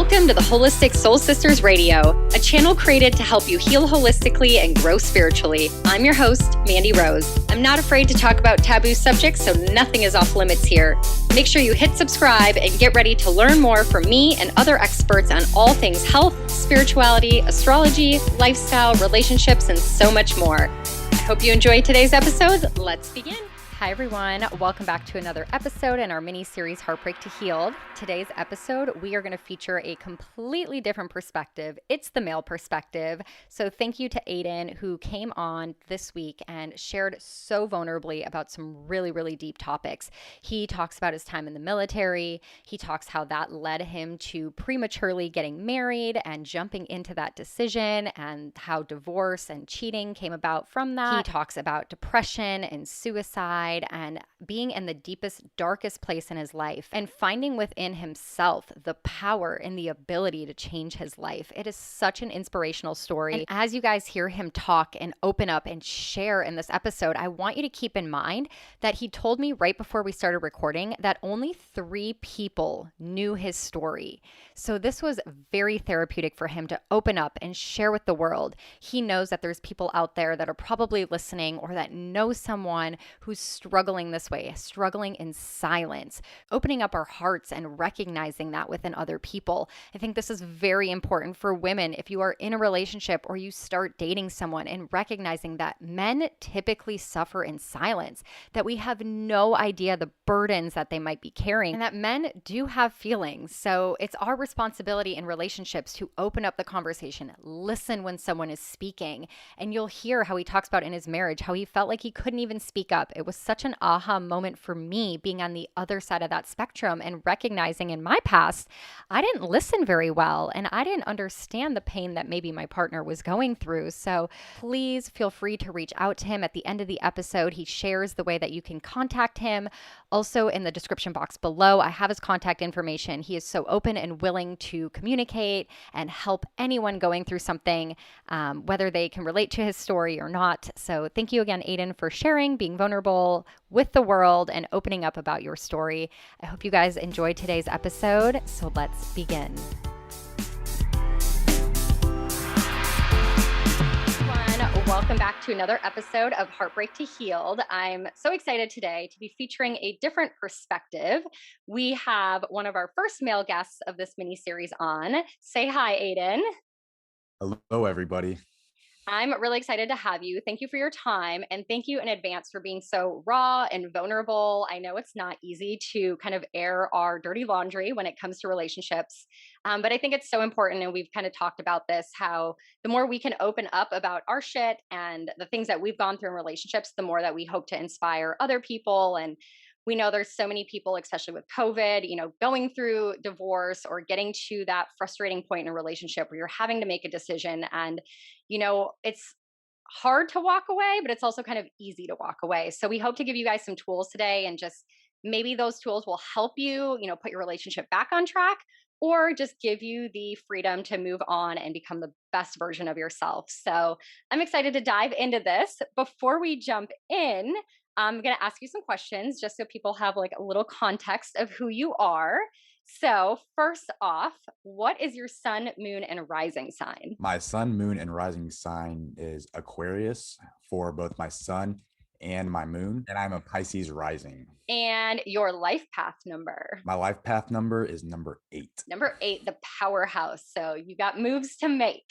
Welcome to the Holistic Soul Sisters Radio, a channel created to help you heal holistically and grow spiritually. I'm your host, Mandi Rose. I'm not afraid to talk about taboo subjects, so nothing is off limits here. Make sure you hit subscribe and get ready to learn more from me and other experts on all things health, spirituality, astrology, lifestyle, relationships, and so much more. I hope you enjoyed today's episode. Let's begin. Hi, everyone. Welcome back to another episode in our mini-series, Heartbreak to Healed. Today's episode, we are going to feature a completely different perspective. It's the male perspective. So thank you to Aedan, who came on this week and shared so vulnerably about some really, really deep topics. He talks about his time in the military. He talks how that led him to prematurely getting married and jumping into that decision, and how divorce and cheating came about from that. He talks about depression and suicide, and being in the deepest, darkest place in his life and finding within himself the power and the ability to change his life. It is such an inspirational story. And as you guys hear him talk and open up and share in this episode, I want you to keep in mind that he told me right before we started recording that only 3 people knew his story. So this was very therapeutic for him to open up and share with the world. He knows that there's people out there that are probably listening or that know someone who's struggling this way, struggling in silence, opening up our hearts and recognizing that within other people. I think this is very important for women if you are in a relationship or you start dating someone, and recognizing that men typically suffer in silence, that we have no idea the burdens that they might be carrying, and that men do have feelings. So it's our responsibility in relationships to open up the conversation, listen when someone is speaking, and you'll hear how he talks about in his marriage, how he felt like he couldn't even speak up. It was such an aha moment for me, being on the other side of that spectrum and recognizing in my past, I didn't listen very well and I didn't understand the pain that maybe my partner was going through. So please feel free to reach out to him. At the end of the episode, he shares the way that you can contact him. Also, in the description box below, I have his contact information. He is so open and willing to communicate and help anyone going through something, whether they can relate to his story or not. So thank you again, Aedan, for sharing, being vulnerable with the world, and opening up about your story. I hope you guys enjoyed today's episode. So let's begin. Welcome back to another episode of Heartbreak to Healed. I'm so excited today to be featuring a different perspective. We have one of our first male guests of this mini-series on. Say hi, Aedan. Hello, everybody. I'm really excited to have you. Thank you for your time, and thank you in advance for being so raw and vulnerable. I know it's not easy to kind of air our dirty laundry when it comes to relationships, but I think it's so important, and we've kind of talked about this, how the more we can open up about our shit and the things that we've gone through in relationships, the more that we hope to inspire other people. And we know there's so many people, especially with COVID, going through divorce or getting to that frustrating point in a relationship where you're having to make a decision. And, it's hard to walk away, but it's also kind of easy to walk away. So we hope to give you guys some tools today, and just maybe those tools will help you, put your relationship back on track, or just give you the freedom to move on and become the best version of yourself. So I'm excited to dive into this. Before we jump in, I'm going to ask you some questions just so people have like a little context of who you are. So first off, what is your sun, moon, and rising sign? My sun, moon, and rising sign is Aquarius for both my sun and my moon, and I'm a Pisces rising. And your life path number? My life path number is number 8. Number 8, the powerhouse. So you got moves to make.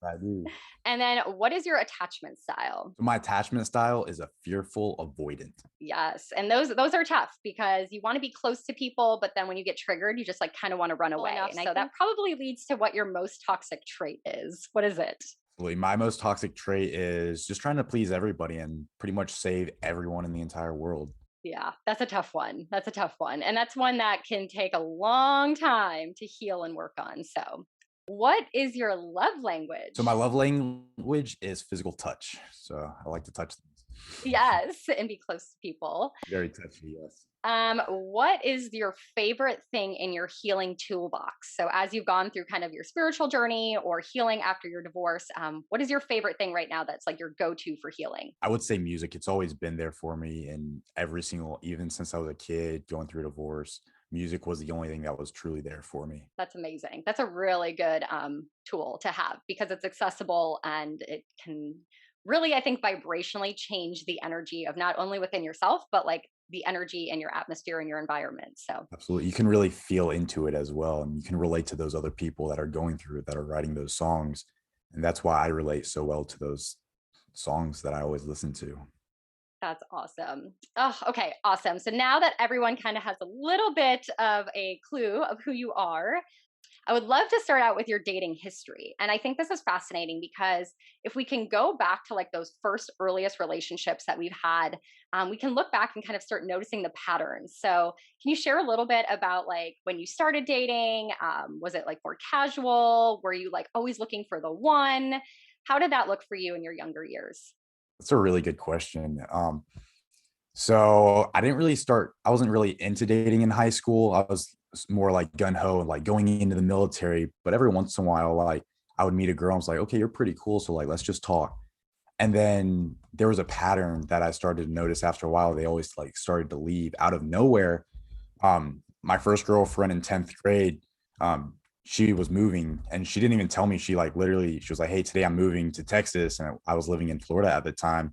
I do. And then what is your attachment style? So my attachment style is a fearful avoidant. Yes. And those are tough, because you want to be close to people, but then when you get triggered, you just like kind of want to run away. And so that probably leads to what your most toxic trait is. What is it? My most toxic trait is just trying to please everybody and pretty much save everyone in the entire world. Yeah, that's a tough one. That's a tough one. And that's one that can take a long time to heal and work on. So what is your love language? So my love language is physical touch. So I like to touch things. Yes, and be close to people. Very touchy, yes. What is your favorite thing in your healing toolbox? So as you've gone through kind of your spiritual journey or healing after your divorce, what is your favorite thing right now that's like your go-to for healing? I would say music. It's always been there for me, and even since I was a kid going through a divorce, music was the only thing that was truly there for me. That's amazing. That's a really good tool to have because it's accessible and it can really, I think, vibrationally change the energy of not only within yourself, but like the energy in your atmosphere and your environment. So Absolutely. You can really feel into it as well. And you can relate to those other people that are going through it, that are writing those songs. And that's why I relate so well to those songs that I always listen to. that's awesome. Oh, okay, awesome. So now that everyone kind of has a little bit of a clue of who you are, I would love to start out with your dating history. And I think this is fascinating because if we can go back to like those first earliest relationships that we've had, we can look back and kind of start noticing the patterns. So, can you share a little bit about like when you started dating? Was it like more casual? Were you like always looking for the one? How did that look for you in your younger years? That's a really good question. So I didn't really start, I wasn't really into dating in high school. I was more like gun ho and like going into the military. But every once in a while, like I would meet a girl and was like, okay, you're pretty cool. So like, let's just talk. And then there was a pattern that I started to notice after a while. They always like started to leave out of nowhere. My first girlfriend in 10th grade, she was moving and she didn't even tell me. She like literally, she was like, hey, today I'm moving to Texas. And I was living in Florida at the time.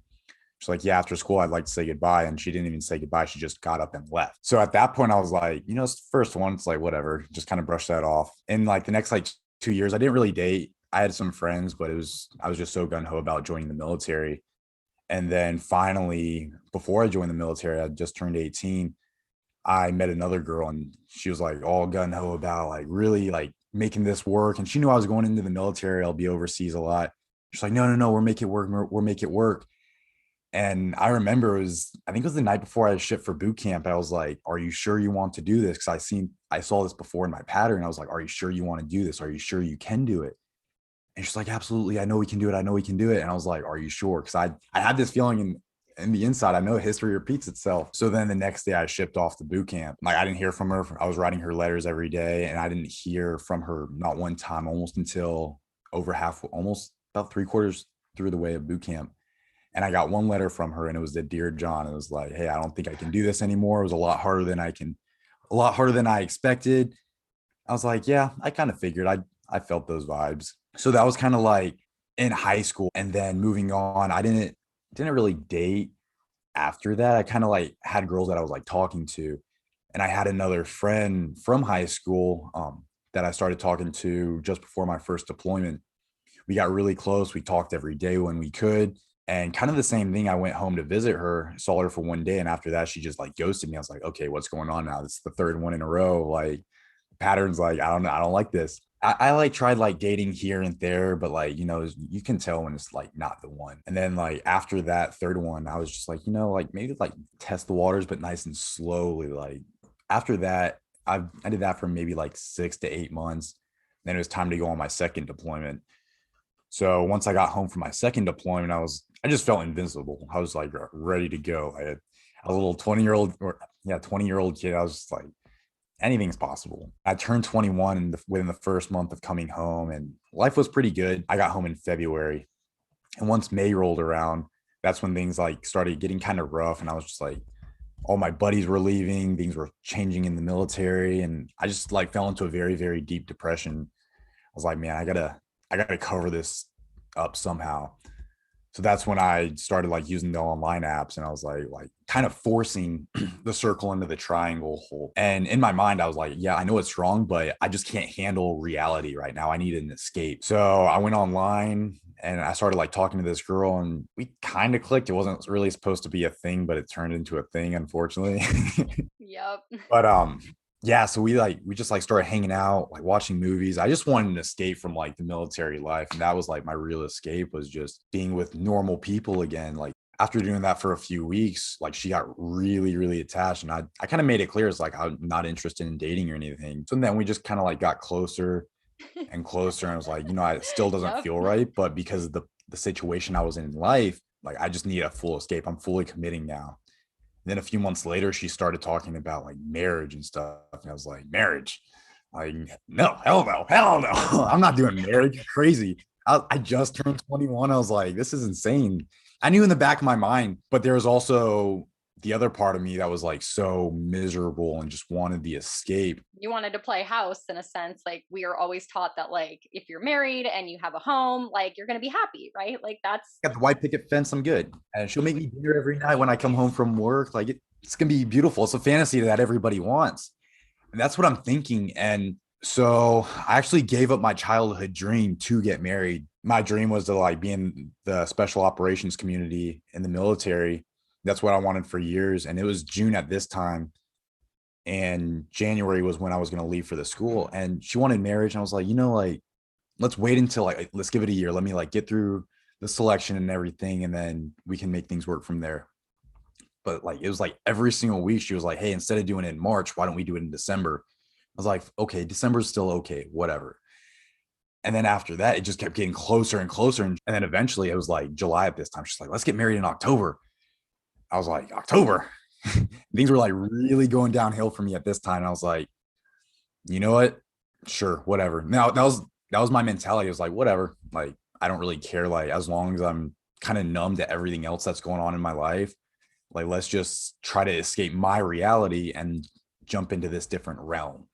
She's like, yeah, after school, I'd like to say goodbye. And she didn't even say goodbye. She just got up and left. So at that point, I was like, it's the first one. It's like, whatever, just kind of brush that off. And like the next like 2 years, I didn't really date. I had some friends, but I was just so gun ho about joining the military. And then finally, before I joined the military, I just turned 18. I met another girl and she was like all gun ho about like really like making this work. And she knew I was going into the military. I'll be overseas a lot. She's like, no, no, no, we'll make it work. We'll make it work. And I remember I think it was the night before I shipped for boot camp. I was like, are you sure you want to do this? Cause I saw this before in my pattern. I was like, are you sure you want to do this? Are you sure you can do it? And she's like, absolutely. I know we can do it. I know we can do it. And I was like, are you sure? Cause I had this feeling in the inside, I know history repeats itself. So then the next day I shipped off to boot camp. Like I didn't hear from her. I was writing her letters every day and I didn't hear from her not one time, almost until almost about 3/4 through the way of boot camp. And I got one letter from her and it was the Dear John. It was like, hey, I don't think I can do this anymore. It was a lot harder than I expected. I was like, yeah, I kind of figured. I felt those vibes. So that was kind of like in high school. And then moving on, I didn't really date after that. I kind of like had girls that I was like talking to. And I had another friend from high school that I started talking to just before my first deployment. We got really close. We talked every day when we could. And kind of the same thing. I went home to visit her, saw her for one day. And after that, she just like ghosted me. I was like, okay, what's going on now? This is the third one in a row. Like patterns, like, I don't know. I don't like this. I like tried like dating here and there, but like, you can tell when it's like not the one. And then like after that third one, I was just like, like maybe like test the waters, but nice and slowly. Like after that, I did that for maybe like 6 to 8 months. Then it was time to go on my second deployment. So once I got home from my second deployment, I just felt invincible. I was like ready to go. I was a little 20-year-old kid. I was just like, anything's possible. I turned 21 within the first month of coming home and life was pretty good. I got home in February. And once May rolled around, that's when things like started getting kind of rough. And I was just like, all my buddies were leaving, things were changing in the military. And I just like fell into a very, very deep depression. I was like, man, I gotta cover this up somehow. So that's when I started like using the online apps and I was like kind of forcing the circle into the triangle hole. And in my mind, I was like, yeah, I know it's wrong, but I just can't handle reality right now. I need an escape. So I went online and I started like talking to this girl and we kind of clicked. It wasn't really supposed to be a thing, but it turned into a thing, unfortunately. Yep. But yeah, so we just like started hanging out, like watching movies. I just wanted an escape from like the military life. And that was like my real escape, was just being with normal people again. Like after doing that for a few weeks, like she got really, really attached. And I kind of made it clear it's like I'm not interested in dating or anything. So then we just kind of like got closer and closer. And I was like, it still doesn't Yep. feel right. But because of the situation I was in life, like I just need a full escape. I'm fully committing now. Then a few months later, she started talking about like marriage and stuff. And I was like, marriage? Like, no, hell no, hell no. I'm not doing marriage. You're crazy. I just turned 21. I was like, this is insane. I knew in the back of my mind, but there was also the other part of me that was like so miserable and just wanted the escape. You wanted to play house in a sense. Like we are always taught that like if you're married and you have a home, like you're going to be happy, right? Like that's Got the white picket fence, I'm good. And she'll make me dinner every night when I come home from work. Like it's gonna be beautiful. It's a fantasy that everybody wants. And that's what I'm thinking. And so I actually gave up my childhood dream to get married. My dream was to like be in the special operations community in the military. That's what I wanted for years. And it was June at this time. And January was when I was going to leave for the school. And she wanted marriage. And I was like, like, let's wait until like, let's give it a year. Let me like get through the selection and everything. And then we can make things work from there. But like, it was like every single week she was like, hey, instead of doing it in March, why don't we do it in December? I was like, okay, December's still okay, whatever. And then after that, it just kept getting closer and closer. And then eventually it was like July at this time. She's like, let's get married in October. I was like, October? Things were like really going downhill for me at this time. And I was like, you know what? Sure, whatever. Now that was my mentality. It was like, whatever. Like, I don't really care. Like, as long as I'm kind of numb to everything else that's going on in my life, like, let's just try to escape my reality and jump into this different realm.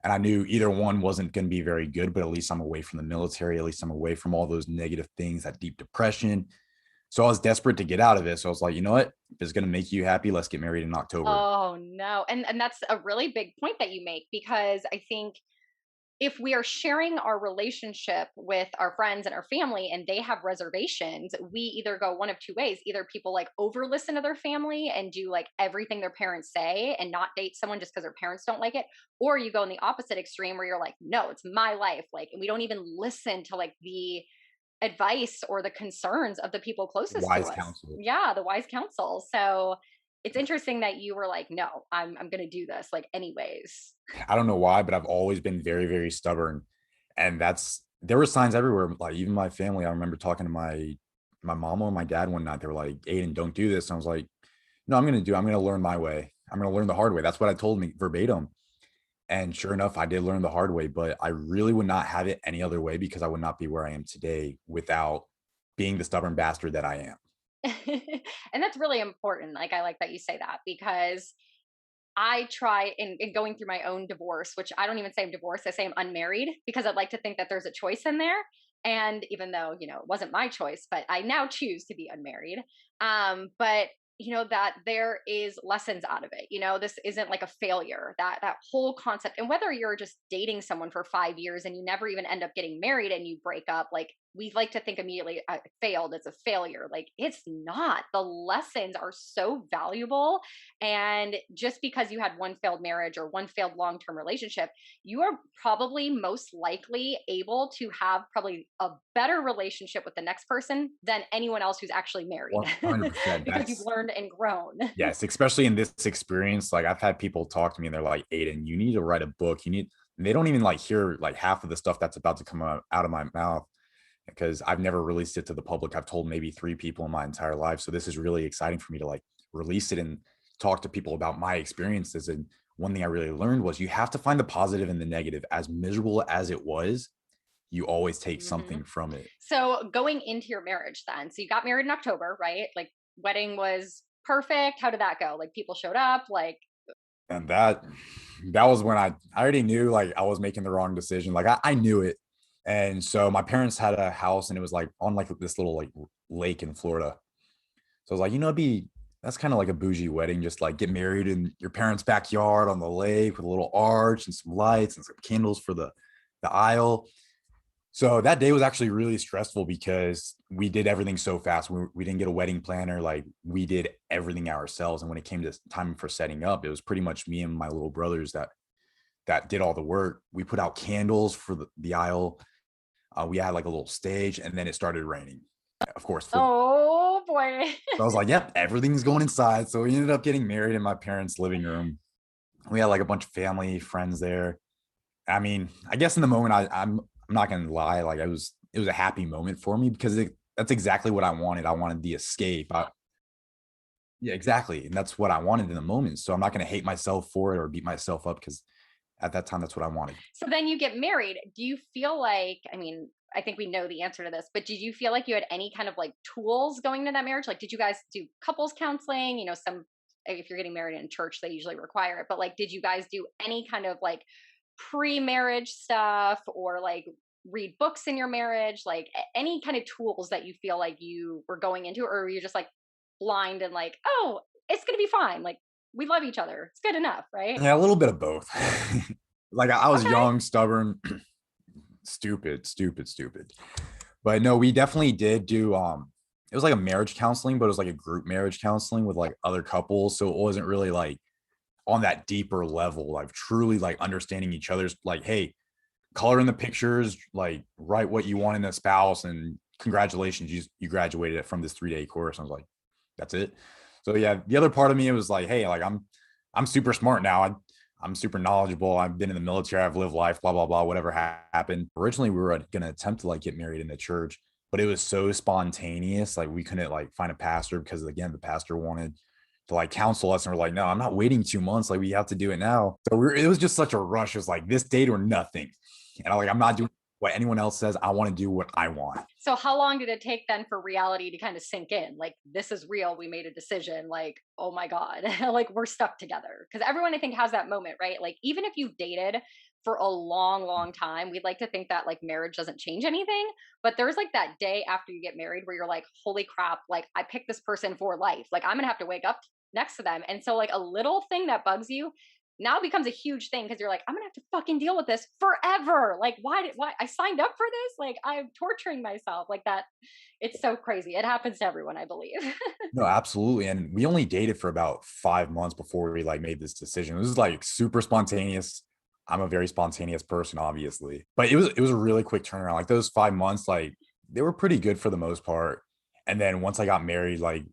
And I knew either one wasn't going to be very good, but at least I'm away from the military. At least I'm away from all those negative things, that deep depression. So I was desperate to get out of it. So I was like, you know what? If it's going to make you happy, let's get married in October. oh no. And that's a really big point that you make because I think if we are sharing our relationship with our friends and our family and they have reservations, we either go one of two ways. Either people like over listen to their family and do like everything their parents say and not date someone just because their parents don't like it. Or you go in the opposite extreme where you're like, no, it's my life. Like, and we don't even listen to like the advice or the concerns of the people closest to Wise us. counsel. Yeah, the wise counsel. So it's interesting that you were like, no, I'm gonna do this like anyways. I don't know why, but I've always been very, very stubborn. And there were signs everywhere. Like even my family, I remember talking to my mom or my dad one night. They were like, Aiden, don't do this. And I was like, no, I'm gonna learn my way. I'm gonna learn the hard way. That's what I told me verbatim. And sure enough, I did learn the hard way, but I really would not have it any other way because I would not be where I am today without being the stubborn bastard that I am. And that's really important. Like I like that you say that because I try in going through my own divorce, which I don't even say I'm divorced, I say I'm unmarried because I'd like to think that there's a choice in there. And even though, it wasn't my choice, but I now choose to be unmarried. But that there is lessons out of it. This isn't like a failure. That whole concept, and whether you're just dating someone for 5 years and you never even end up getting married and you break up, like we like to think immediately failed, it's a failure. Like it's not. The lessons are so valuable, and just because you had one failed marriage or one failed long-term relationship, you are probably most likely able to have probably a better relationship with the next person than anyone else who's actually married 100%. because you've That's learned and grown. Yes, especially in this experience. Like I've had people talk to me and they're like, Aiden, you need to write a book. And they don't even like hear like half of the stuff that's about to come out of my mouth because I've never released it to the public. I've told maybe 3 people in my entire life. So this is really exciting for me to like release it and talk to people about my experiences. And one thing I really learned was you have to find the positive and the negative. As miserable as it was, you always take Hmm. something from it. So going into your marriage then, so you got married in October, right? Like wedding was perfect. How did that go? Like people showed up, like, And that was when I already knew like I was making the wrong decision. Like I knew it. And so my parents had a house and it was like on like this little like lake in Florida. So I was like, that's kind of like a bougie wedding, just like get married in your parents' backyard on the lake with a little arch and some lights and some candles for the aisle. So that day was actually really stressful because we did everything so fast. We didn't get a wedding planner. Like we did everything ourselves. And when it came to time for setting up, it was pretty much me and my little brothers that did all the work. We put out candles for the aisle. We had like a little stage, and then it started raining. Of course, oh boy. so I was like, "Yep, everything's going inside." So we ended up getting married in my parents' living room. We had like a bunch of family friends there. I mean, I guess in the moment, I'm not gonna lie, like it was a happy moment for me because that's exactly what I wanted. I wanted the escape. Yeah, exactly, and that's what I wanted in the moment. So I'm not gonna hate myself for it or beat myself up because at that time, that's what I wanted. So then you get married. Do you feel like, I mean, I think we know the answer to this, but did you feel like you had any kind of like tools going into that marriage? Like, did you guys do couples counseling? Some if you're getting married in church, they usually require it. But like, did you guys do any kind of like pre-marriage stuff, or like read books in your marriage, like any kind of tools that you feel like you were going into, or were you just like blind and like, oh, it's gonna be fine, like we love each other, it's good enough, right? Yeah, a little bit of both. Like I was Okay. young, stubborn, stupid. But no, we definitely did do it was like a marriage counseling, but it was like a group marriage counseling with like other couples. So it wasn't really like on that deeper level, like truly like understanding each other's like, hey, color in the pictures, like write what you want in a spouse, and congratulations, you graduated from this 3-day course. I was like, that's it. So yeah, the other part of me, it was like, hey, like I'm super smart now. I'm super knowledgeable. I've been in the military. I've lived life, blah, blah, blah, whatever happened. Originally, we were going to attempt to like get married in the church, but it was so spontaneous. Like we couldn't like find a pastor because again, the pastor wanted to like counsel us. And we're like, no, I'm not waiting 2 months. Like we have to do it now. So it was just such a rush. It was like this date or nothing. And I'm not doing what anyone else says. I want to do what I want. So how long did it take then for reality to kind of sink in? Like, this is real. We made a decision. Like, oh my God, like we're stuck together. Because everyone, I think, has that moment, right? Like, even if you've dated for a long time, we'd like to think that like marriage doesn't change anything. But there's like that day after you get married where you're like, holy crap, like I picked this person for life. Like, I'm going to have to wake up next to them. And so, like, a little thing that bugs you now becomes a huge thing because you're like, I'm gonna have to fucking deal with this forever. Like, why I signed up for this? Like, I'm torturing myself like that. It's so crazy. It happens to everyone, I believe. No, absolutely. And we only dated for about 5 months before we like made this decision. It was like super spontaneous. I'm a very spontaneous person, obviously, but it was a really quick turnaround. Like those 5 months, like they were pretty good for the most part. And then once I got married, like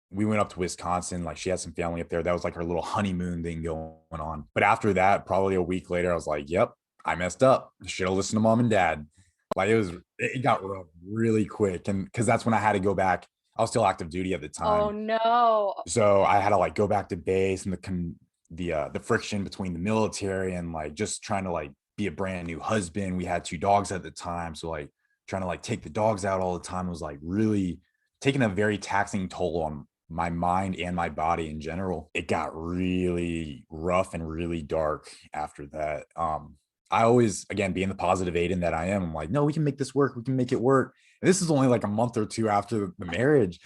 we went up to Wisconsin. Like she had some family up there. That was like her little honeymoon thing going on. But after that, probably a week later, I was like, yep, I messed up. Should have listened to mom and dad. Like it got rough really quick. And because that's when I had to go back. I was still active duty at the Oh time. no. So I had to like go back to base, and the friction between the military and like just trying to like be a brand new husband. We had 2 dogs at the time. So like trying to like take the dogs out all the time was like really taking a very taxing toll on my mind and my body in general. It got really rough and really dark after that. I always, again, being the positive Aedan that I am, I'm like, no, we can make this work. We can make it work. And this is only like a month or two after the marriage.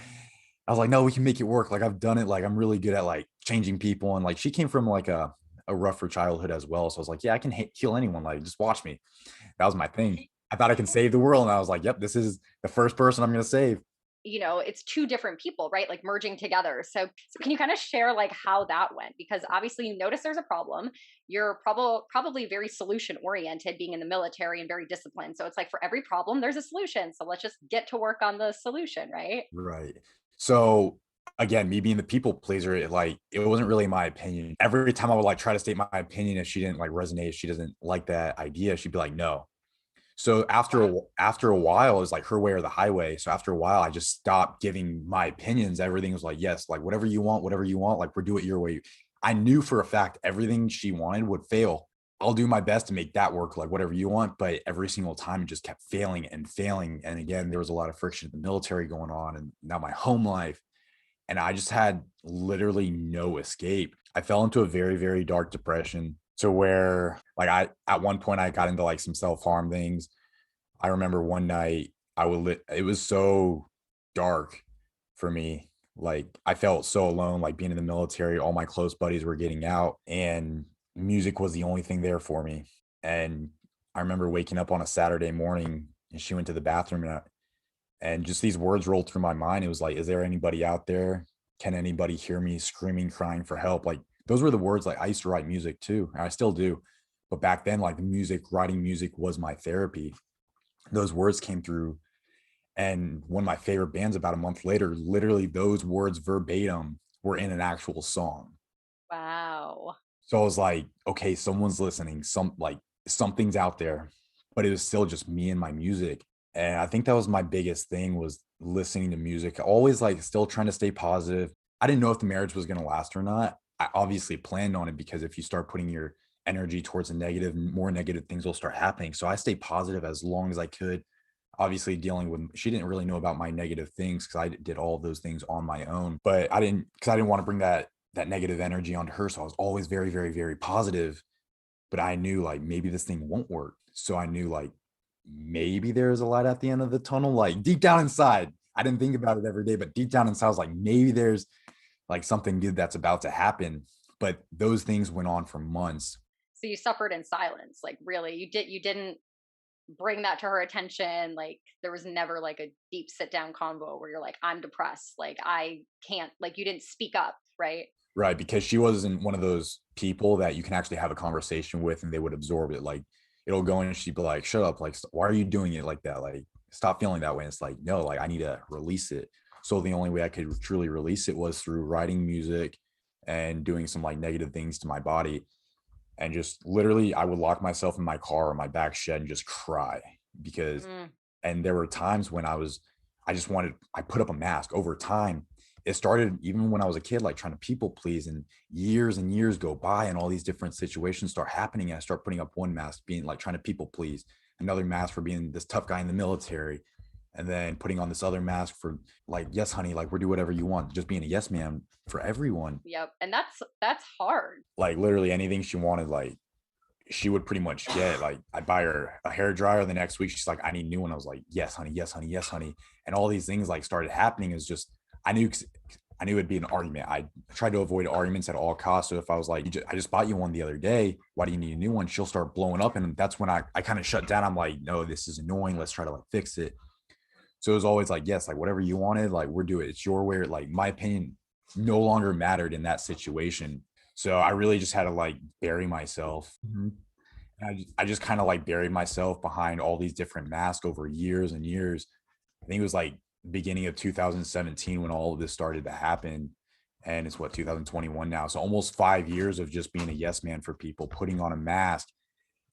I was like, no, we can make it work. Like I've done it. Like I'm really good at like changing people. And like she came from like a rougher childhood as well. So I was like, yeah, I can heal anyone. Like just watch me. That was my thing. I thought I can save the world. And I was like, yep, this is the first person I'm going to save. It's two different people, right? Like merging together. So can you kind of share like how that went? Because obviously you notice there's a problem. You're probably very solution oriented, being in the military and very disciplined. So it's like for every problem, there's a solution. So let's just get to work on the solution, right? Right. So again, me being the people pleaser, it wasn't really my opinion. Every time I would like try to state my opinion, if she didn't like resonate, if she doesn't like that idea, she'd be like, no. So after a while, it was like her way or the highway. So after a while, I just stopped giving my opinions. Everything was like, yes, like whatever you want, like we'll do it your way. I knew for a fact everything she wanted would fail. I'll do my best to make that work, like whatever you want. But every single time it just kept failing and failing. And again, there was a lot of friction in the military going on, and now my home life. And I just had literally no escape. I fell into a very, very dark depression, to where like at one point I got into like some self-harm things. I remember one night it was so dark for me. Like I felt so alone, like being in the military, all my close buddies were getting out and music was the only thing there for me. And I remember waking up on a Saturday morning, and she went to the bathroom, and just these words rolled through my mind. It was like, is there anybody out there? Can anybody hear me screaming, crying for help? Like those were the words. Like I used to write music too, and I still do. But back then, like writing music was my therapy. Those words came through. And one of my favorite bands, about a month later, literally those words verbatim were in an actual song. Wow. So I was like, okay, someone's listening, something's out there, but it was still just me and my music. And I think that was my biggest thing, was listening to music, always like still trying to stay positive. I didn't know if the marriage was going to last or not. I obviously planned on it, because if you start putting your energy towards the negative, more negative things will start happening. So I stayed positive as long as I could. Obviously she didn't really know about my negative things, because I did all of those things on my own, but I didn't want to bring that that negative energy onto her. So I was always very, very, very positive, but I knew like maybe this thing won't work. So I knew like maybe there's a light at the end of the tunnel, like deep down inside. I didn't think about it every day, but deep down inside, I was like, maybe there's like something good that's about to happen. But those things went on for months. So you suffered in silence, like really. You didn't bring that to her attention. Like there was never like a deep sit down convo where you're like, I'm depressed. Like I can't, like you didn't speak up, right? Right. Because she wasn't one of those people that you can actually have a conversation with and they would absorb it. Like it'll go in and she'd be like, shut up. Like, why are you doing it like that? Like, stop feeling that way. And it's like, no, like I need to release it. So the only way I could truly release it was through writing music and doing some like negative things to my body. And just literally, I would lock myself in my car or my back shed and just cry because, Mm. and there were times when I put up a mask over time. It started even when I was a kid, like trying to people please, and years go by and all these different situations start happening. And I start putting up one mask, being like trying to people please, another mask for being this tough guy in the military, and then putting on this other mask for like, yes, honey, like we'll do whatever you want, just being a yes man for everyone. Yep. And that's hard. Like literally anything she wanted, like she would pretty much get. Like I'd buy her a hair dryer the next week. She's like, I need a new one. I was like, yes, honey, yes, honey, yes, honey. And all these things like started happening. Is just I knew I knew it'd be an argument. I tried to avoid arguments at all costs. So if I was like, I just bought you one the other day, why do you need a new one? She'll start blowing up. And that's when I kind of shut down. I'm like, no, this is annoying. Let's try to like fix it. So it was always like, yes, like whatever you wanted, like we're doing it. It's your way. Like my opinion no longer mattered in that situation. So I really just had to like bury myself. I just kind of like buried myself behind all these different masks over years and years. I think it was like beginning of 2017 when all of this started to happen. And it's what, 2021 now. So almost 5 years of just being a yes man for people, putting on a mask.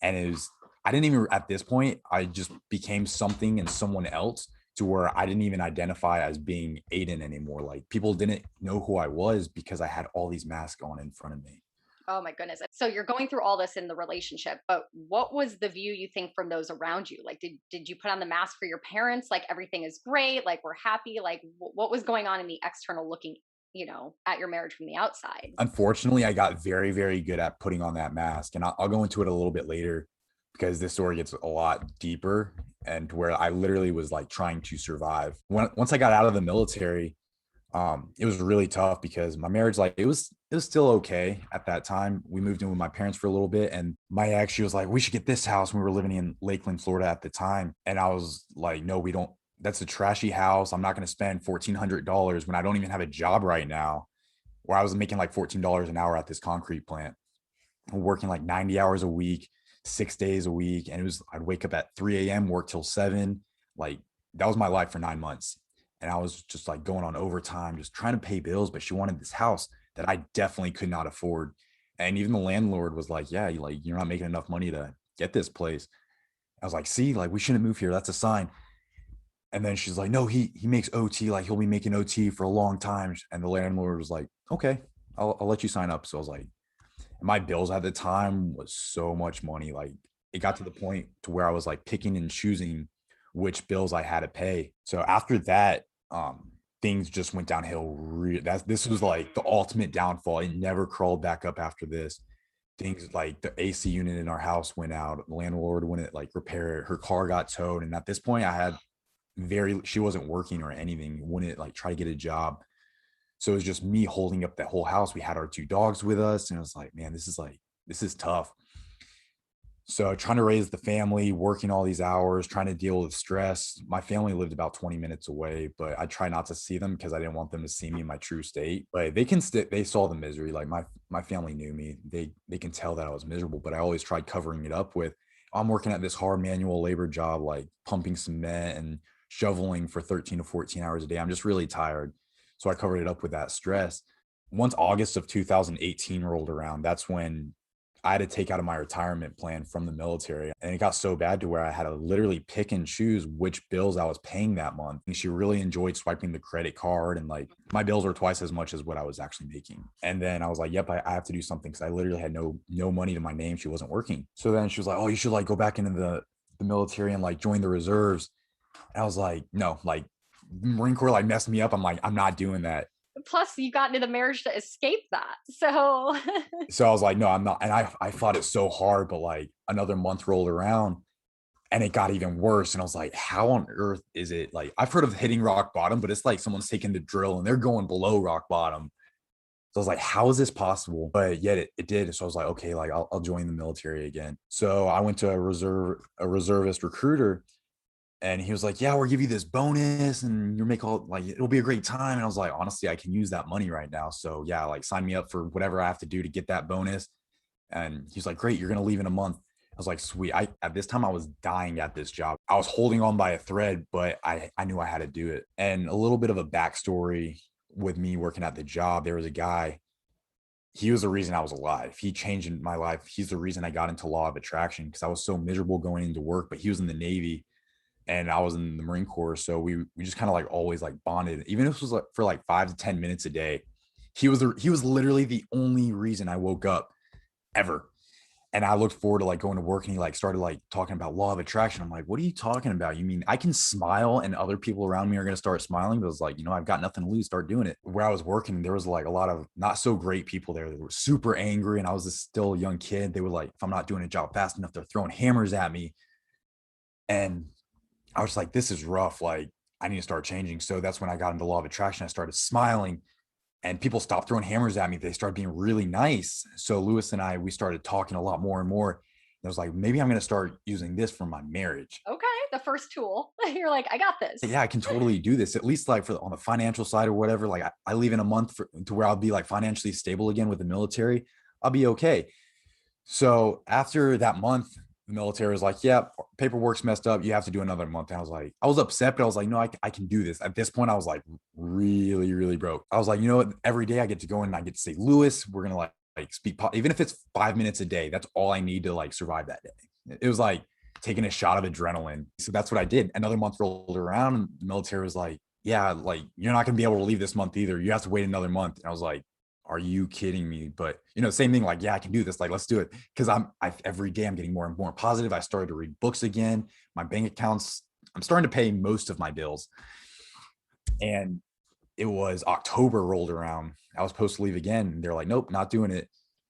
And I didn't even, at this point, I just became something and someone else to where I didn't even identify as being Aedan anymore. Like people didn't know who I was because I had all these masks on in front of me. Oh my goodness. So you're going through all this in the relationship, but what was the view you think from those around you? Like did you put on the mask for your parents? Like everything is great, like we're happy, like what was going on in the external looking, at your marriage from the outside? Unfortunately, I got very, very good at putting on that mask. And I'll go into it a little bit later because this story gets a lot deeper and where I literally was like trying to survive. Once I got out of the military, it was really tough because my marriage, like it was still okay at that time. We moved in with my parents for a little bit, and my ex, she was like, we should get this house. We were living in Lakeland, Florida at the time. And I was like, no, we don't. That's a trashy house. I'm not going to spend $1,400 when I don't even have a job right now, where I was making like $14 an hour at this concrete plant, working like 90 hours a week, 6 days a week. And I'd wake up at 3 a.m., work till 7. Like that was my life for 9 months. And I was just like going on overtime, just trying to pay bills. But she wanted this house that I definitely could not afford. And even the landlord was like, yeah, you're not making enough money to get this place. I was like, see, like we shouldn't move here. That's a sign. And then she's like, no, he makes OT, like he'll be making OT for a long time. And the landlord was like, okay, I'll let you sign up. So I was like, and my bills at the time was so much money. Like it got to the point to where I was like picking and choosing which bills I had to pay. So after that, things just went downhill. This was like the ultimate downfall. It never crawled back up after this. Things like the AC unit in our house went out. The landlord wouldn't like repair it. Her car got towed. And at this point I had she wasn't working or anything, wouldn't like try to get a job. So it was just me holding up that whole house. We had our 2 dogs with us, and I was like, man, this is tough. So trying to raise the family, working all these hours, trying to deal with stress. My family lived about 20 minutes away, but I try not to see them because I didn't want them to see me in my true state. But they saw the misery. Like my family knew me. They can tell that I was miserable, but I always tried covering it up with, I'm working at this hard manual labor job, like pumping cement and shoveling for 13 to 14 hours a day. I'm just really tired. So I covered it up with that stress. Once August of 2018 rolled around, that's when I had to take out of my retirement plan from the military. And it got so bad to where I had to literally pick and choose which bills I was paying that month. And she really enjoyed swiping the credit card. And like my bills were twice as much as what I was actually making. And then I was like, yep, I have to do something because I literally had no money to my name. She wasn't working. So then she was like, oh, you should like go back into the military and like join the reserves. And I was like, no, like Marine Corps like messed me up. I'm like, I'm not doing that. plus you got into the marriage to escape that. So I was like, no, I'm not. And I fought it so hard, but like another month rolled around and it got even worse. And I was like, how on earth is it? Like, I've heard of hitting rock bottom, but it's like someone's taking the drill and they're going below rock bottom. So I was like, how is this possible? But yet it did. So I was like, okay, like I'll join the military again. So I went to a reservist recruiter, and he was like, yeah, we'll give you this bonus and you'll make all, like, it'll be a great time. And I was like, honestly, I can use that money right now. So yeah, like sign me up for whatever I have to do to get that bonus. And he's like, great, you're going to leave in a month. I was like, sweet. At this time I was dying at this job. I was holding on by a thread, but I knew I had to do it. And a little bit of a backstory with me working at the job, there was a guy, he was the reason I was alive. He changed my life. He's the reason I got into law of attraction, because I was so miserable going into work, but he was in the Navy and I was in the Marine Corps. So we just kind of like always like bonded, even if it was like for like 5 to 10 minutes a day. He was literally the only reason I woke up ever. And I looked forward to like going to work, and he like started like talking about law of attraction. I'm like, what are you talking about? You mean I can smile and other people around me are going to start smiling? But I was like, I've got nothing to lose, start doing it. Where I was working, there was like a lot of not so great people there. They were super angry. And I was a still young kid. They were like, if I'm not doing a job fast enough, they're throwing hammers at me. And I was like, this is rough. Like, I need to start changing. So that's when I got into law of attraction. I started smiling and people stopped throwing hammers at me. They started being really nice. So Lewis and we started talking a lot more and more. And I was like, maybe I'm going to start using this for my marriage. Okay. The first tool. You're like, I got this. Yeah, I can totally do this. At least like on the financial side or whatever. Like I leave in a month to where I'll be like financially stable again with the military. I'll be okay. So after that month, the military was like, yeah, paperwork's messed up. You have to do another month. And I was upset, but I was like, no, I can do this. At this point, I was like really, really broke. I was like, you know what? Every day I get to go in and I get to say, Lewis, we're going to like speak, even if it's 5 minutes a day, that's all I need to like survive that day. It was like taking a shot of adrenaline. So that's what I did. Another month rolled around and the military was like, yeah, like you're not going to be able to leave this month either. You have to wait another month. And I was like, are you kidding me? But same thing, like, yeah, I can do this. Like, let's do it. Cause every day I'm getting more and more positive. I started to read books again. My bank accounts, I'm starting to pay most of my bills. And it was October rolled around. I was supposed to leave again. And they're like, nope, not doing it.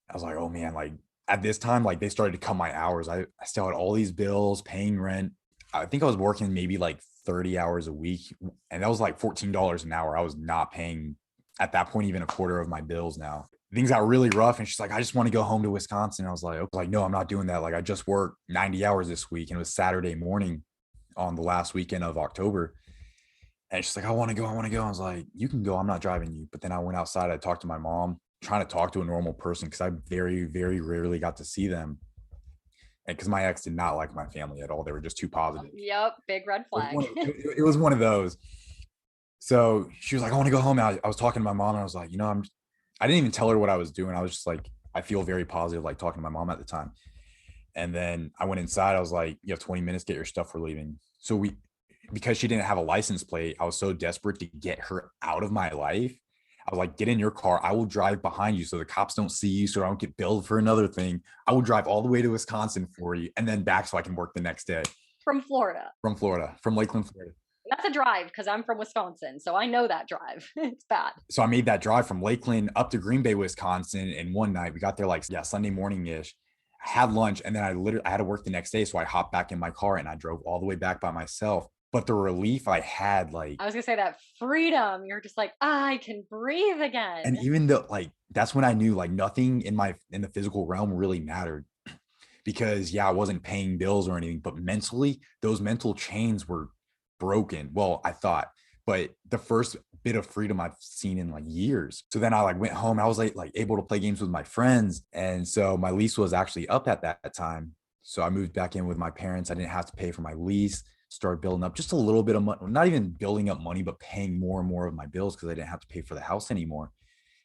I was like, oh man, like at this time, like they started to cut my hours. I still had all these bills, paying rent. I think I was working maybe like 30 hours a week. And that was like $14 an hour. I was not paying at that point even a quarter of my bills now. Things got really rough. And she's like, I just want to go home to Wisconsin. I was like, no, I'm not doing that. Like I just worked 90 hours this week and it was Saturday morning on the last weekend of October. And she's like, I want to go. I was like, you can go. I'm not driving you. But then I went outside. I talked to my mom, trying to talk to a normal person because I very, very rarely got to see them. And because my ex did not like my family at all. They were just too positive. Yep. Big red flag. It was one of those. So she was like, I want to go home. I was talking to my mom and I was like, I didn't even tell her what I was doing. I was just like, I feel very positive, like talking to my mom at the time. And then I went inside. I was like, you have 20 minutes, get your stuff, we're leaving. So because she didn't have a license plate, I was so desperate to get her out of my life. I was like, get in your car. I will drive behind you so the cops don't see you, so I don't get billed for another thing. I will drive all the way to Wisconsin for you and then back so I can work the next day. From Florida, from Lakeland, Florida. That's a drive because I'm from Wisconsin. So I know that drive. It's bad. So I made that drive from Lakeland up to Green Bay, Wisconsin. And one night we got there like, Sunday morning-ish. I had lunch and then I had to work the next day. So I hopped back in my car and I drove all the way back by myself. But the relief I had, like, I was gonna say that freedom, you're just like, I can breathe again. And even though like, that's when I knew like nothing in the physical realm really mattered. Because I wasn't paying bills or anything, but mentally, those mental chains were broken. Well, I thought, but the first bit of freedom I've seen in like years. So then I like went home. I was like able to play games with my friends. And so my lease was actually up at that time. So I moved back in with my parents. I didn't have to pay for my lease, started building up just a little bit of money, not even building up money, but paying more and more of my bills because I didn't have to pay for the house anymore.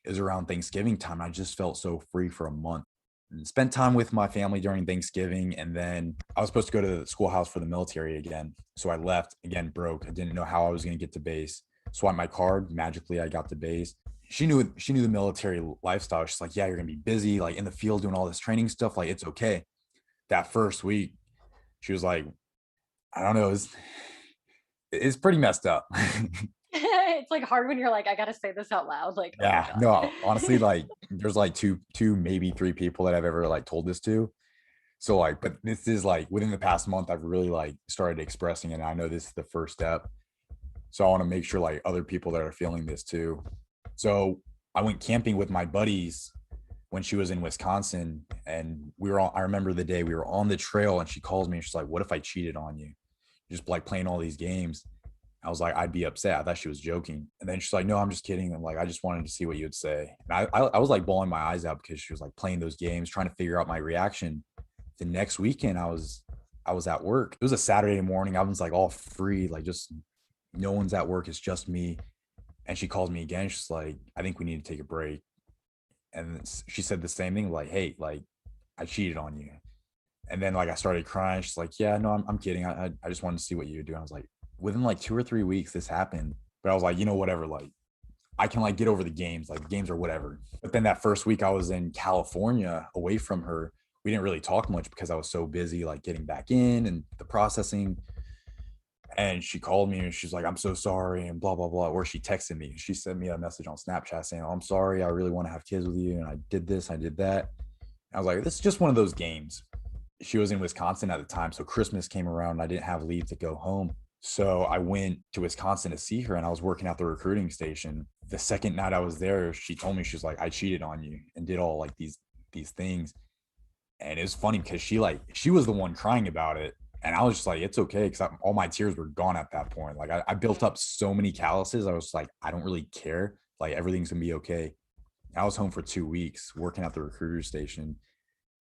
It was around Thanksgiving time. I just felt so free for a month. And spent time with my family during Thanksgiving. And then I was supposed to go to the schoolhouse for the military again. So I left again, broke. I didn't know how I was going to get to base. Swiped my card. Magically, I got to base. She knew the military lifestyle. She's like, yeah, you're going to be busy, like in the field, doing all this training stuff. Like, it's okay. That first week, she was like, I don't know. It's pretty messed up. It's like hard when you're like, I gotta say this out loud. Like, oh my Yeah, God. no, honestly, like there's like two, maybe three people that I've ever like told this to. So like, but this is like within the past month, I've really like started expressing it. And I know this is the first step. So I want to make sure like other people that are feeling this too. So I went camping with my buddies when she was in Wisconsin, and I remember the day we were on the trail and she calls me and she's like, "What if I cheated on you? Just like playing all these games." I was like, "I'd be upset." I thought she was joking. And then she's like, "No, I'm just kidding." I'm like, "I just wanted to see what you would say." And I was like bawling my eyes out because she was like playing those games, trying to figure out my reaction. The next weekend I was at work. It was a Saturday morning. I was like all free, like just no one's at work. It's just me. And she calls me again. She's like, "I think we need to take a break." And she said the same thing, like, "Hey, like I cheated on you." And then like I started crying. She's like, "Yeah, no, I'm kidding. I just wanted to see what you were doing." I was like, within like 2 or 3 weeks, this happened. But I was like, whatever, like I can like get over the games, like the games or whatever. But then that first week I was in California away from her. We didn't really talk much because I was so busy like getting back in and the processing. And she called me and she's like, "I'm so sorry," and blah, blah, blah. Or she texted me. She sent me a message on Snapchat saying, "Oh, I'm sorry. I really want to have kids with you. And I did this, I did that." I was like, "This is just one of those games." She was in Wisconsin at the time. So Christmas came around and I didn't have leave to go home. So I went to Wisconsin to see her and I was working at the recruiting station. The second night I was there, she told me, she's like, "I cheated on you," and did all like these things. And it was funny because she was the one crying about it. And I was just like, "It's okay." Cause all my tears were gone at that point. Like I built up so many calluses. I was like, I don't really care. Like everything's gonna be okay. I was home for 2 weeks working at the recruiter station.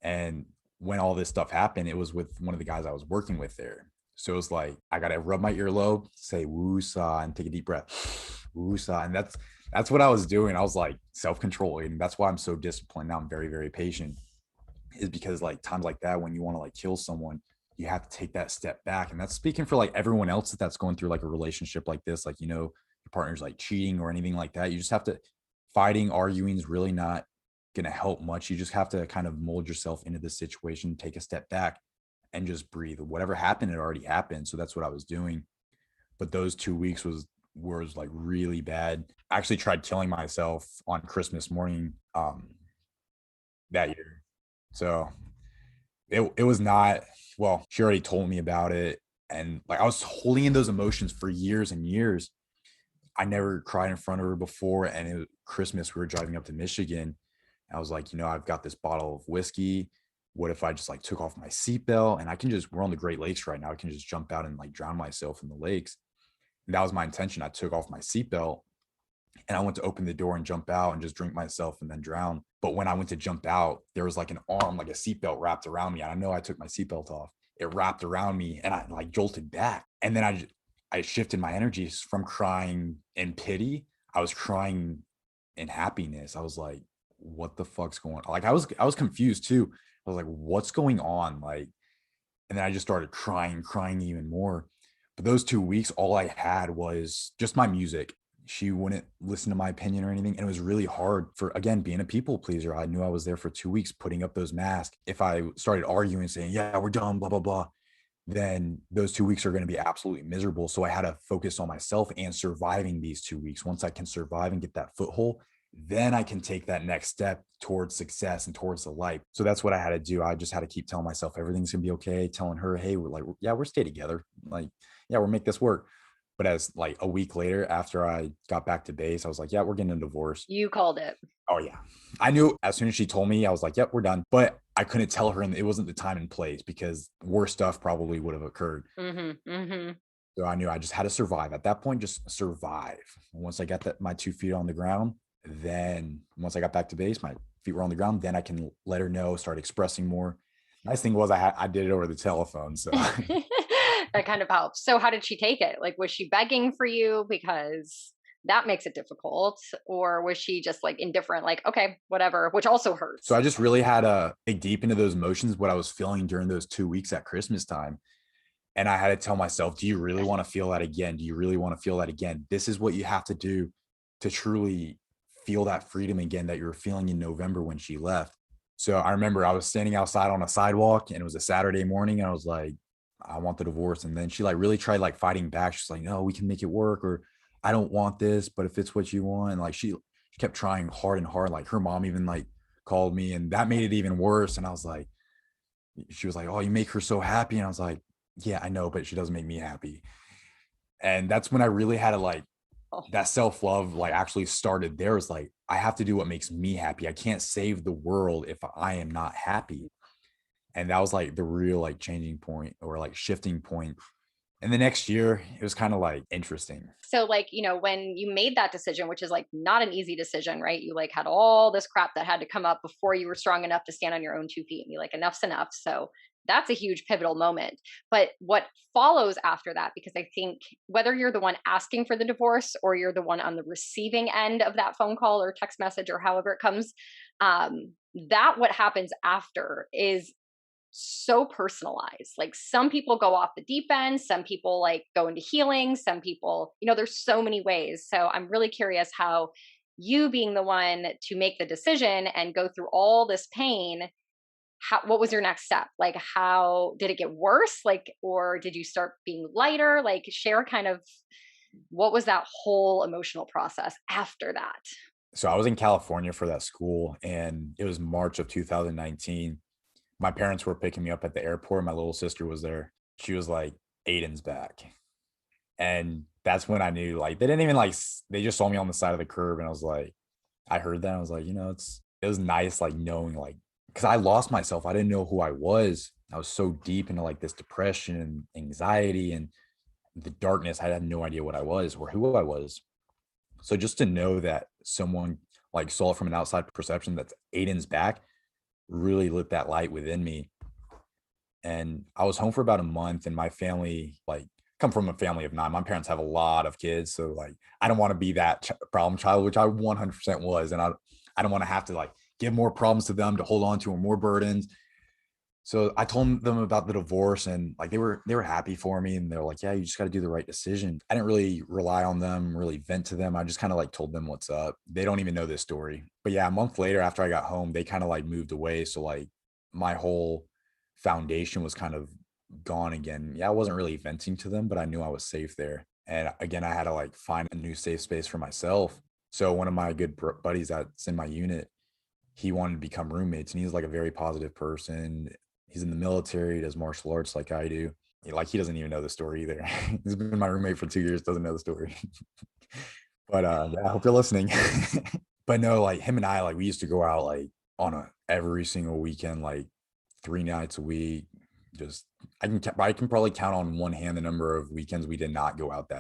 And when all this stuff happened, it was with one of the guys I was working with there. So it was like, I got to rub my earlobe, say woosah, and take a deep breath. Woosah. And that's what I was doing. I was like self-controlling. That's why I'm so disciplined. Now I'm very, very patient, is because like times like that, when you want to like kill someone, you have to take that step back. And that's speaking for like everyone else that's going through like a relationship like this, like, your partner's like cheating or anything like that. You just have to, fighting, arguing is really not going to help much. You just have to kind of mold yourself into the situation, take a step back and just breathe. Whatever happened, it already happened. So that's what I was doing. But those 2 weeks was like really bad. I actually tried killing myself on Christmas morning that year. So it was not, well, she already told me about it. And like I was holding in those emotions for years and years. I never cried in front of her before. And it was Christmas, we were driving up to Michigan. I was like, I've got this bottle of whiskey. What if I just like took off my seatbelt and we're on the Great Lakes right now. I can just jump out and like drown myself in the lakes. And that was my intention. I took off my seatbelt and I went to open the door and jump out and just drink myself and then drown. But when I went to jump out, there was like an arm, like a seatbelt wrapped around me. And I know I took my seatbelt off. It wrapped around me and I like jolted back. And then I shifted my energies from crying in pity. I was crying in happiness. I was like, what the fuck's going on? Like I was confused too. I was like, what's going on? Like, and then I just started crying even more. But those 2 weeks, all I had was just my music. She wouldn't listen to my opinion or anything. And it was really hard for, again, being a people pleaser. I knew I was there for 2 weeks putting up those masks. If I started arguing, saying, "Yeah, we're done, blah, blah, blah," then those 2 weeks are going to be absolutely miserable. So I had to focus on myself and surviving these 2 weeks. Once I can survive and get that foothold, then I can take that next step towards success and towards the light. So that's what I had to do. I just had to keep telling myself everything's gonna be okay, telling her, "Hey, we're like, yeah, we're stay together. Like, yeah, we'll make this work." But as like a week later, after I got back to base, I was like, "Yeah, we're getting a divorce." You called it. Oh yeah. I knew as soon as she told me, I was like, "Yep, we're done." But I couldn't tell her, and it wasn't the time and place because worse stuff probably would have occurred. Mm-hmm, mm-hmm. So I knew I just had to survive. At that point, just survive. Once I got my 2 feet on the ground, then once I got back to base, my feet were on the ground, then I can let her know, start expressing more. Nice thing was I did it over the telephone. So That kind of helps. So how did she take it? Like, was she begging for you because that makes it difficult? Or was she just like indifferent, like, okay, whatever, which also hurts? I just really had to dig deep into those emotions, what I was feeling during those 2 weeks at Christmas time. And I had to tell myself, do you really want to feel that again? Do you really want to feel that again? This is what you have to do to truly feel that freedom again that you were feeling in November when she left. So I remember I was standing outside on a sidewalk and it was a Saturday morning and I was like, "I want the divorce." And then she like really tried like fighting back. She's like, "No, we can make it work." Or I don't want this, but if it's what you want, and like she kept trying hard and hard. Like her mom even like called me, and that made it even worse. And I was like, she was like, "Oh, you make her so happy," and I was like, "Yeah, I know, but she doesn't make me happy." And that's when I really had to like Oh, that self love like actually started. There was like I have to do what makes me happy. I can't save the world if I am not happy. And that was like the real like changing point or like shifting point. And the next year, it was kind of like interesting. so like, when you made that decision, which is like not an easy decision, right? You like had all this crap that had to come up before you were strong enough to stand on your own 2 feet, and you like enough's enough. So that's a huge pivotal moment. But what follows after that, because I think whether you're the one asking for the divorce or you're the one on the receiving end of that phone call or text message or however it comes, that what happens after is so personalized. Like some people go off the deep end, some people like go into healing, some people, there's so many ways. So I'm really curious how you being the one to make the decision and go through all this pain, what was your next step? Like how did it get worse? Like, or did you start being lighter? Like share kind of what was that whole emotional process after that? So I was in California for that school, and it was March of 2019. My parents were picking me up at the airport. My little sister was there. She was like, Aedan's back. And that's when I knew, like, they didn't even like, they just saw me on the side of the curb. And I was like, I heard that. I was like, it was nice, like, knowing, like, because I lost myself. I didn't know who I was. I was so deep into like this depression and anxiety and the darkness. I had no idea what I was or who I was. So just to know that someone like saw it from an outside perception that's Aiden's back really lit that light within me. And I was home for about a month, and my family, like, come from a family of 9. My parents have a lot of kids, so like I don't want to be that problem child, which I 100% was, and I don't want to have to like give more problems to them to hold on to or more burdens. So I told them about the divorce, and like they were happy for me, and they're like, "Yeah, you just got to do the right decision." I didn't really rely on them, really vent to them. I just kind of like told them what's up. They don't even know this story. But yeah, a month later after I got home, they kind of like moved away. So like my whole foundation was kind of gone again. Yeah, I wasn't really venting to them, but I knew I was safe there. And again, I had to like find a new safe space for myself. So one of my good buddies that's in my unit, he wanted to become roommates, and he's like a very positive person. He's in the military, does martial arts like I do. He doesn't even know the story either. He's been my roommate for 2 years, doesn't know the story. But yeah, I hope you're listening. But no, like him and I, like we used to go out like on a every single weekend, like 3 nights a week. Just I can probably count on one hand the number of weekends we did not go out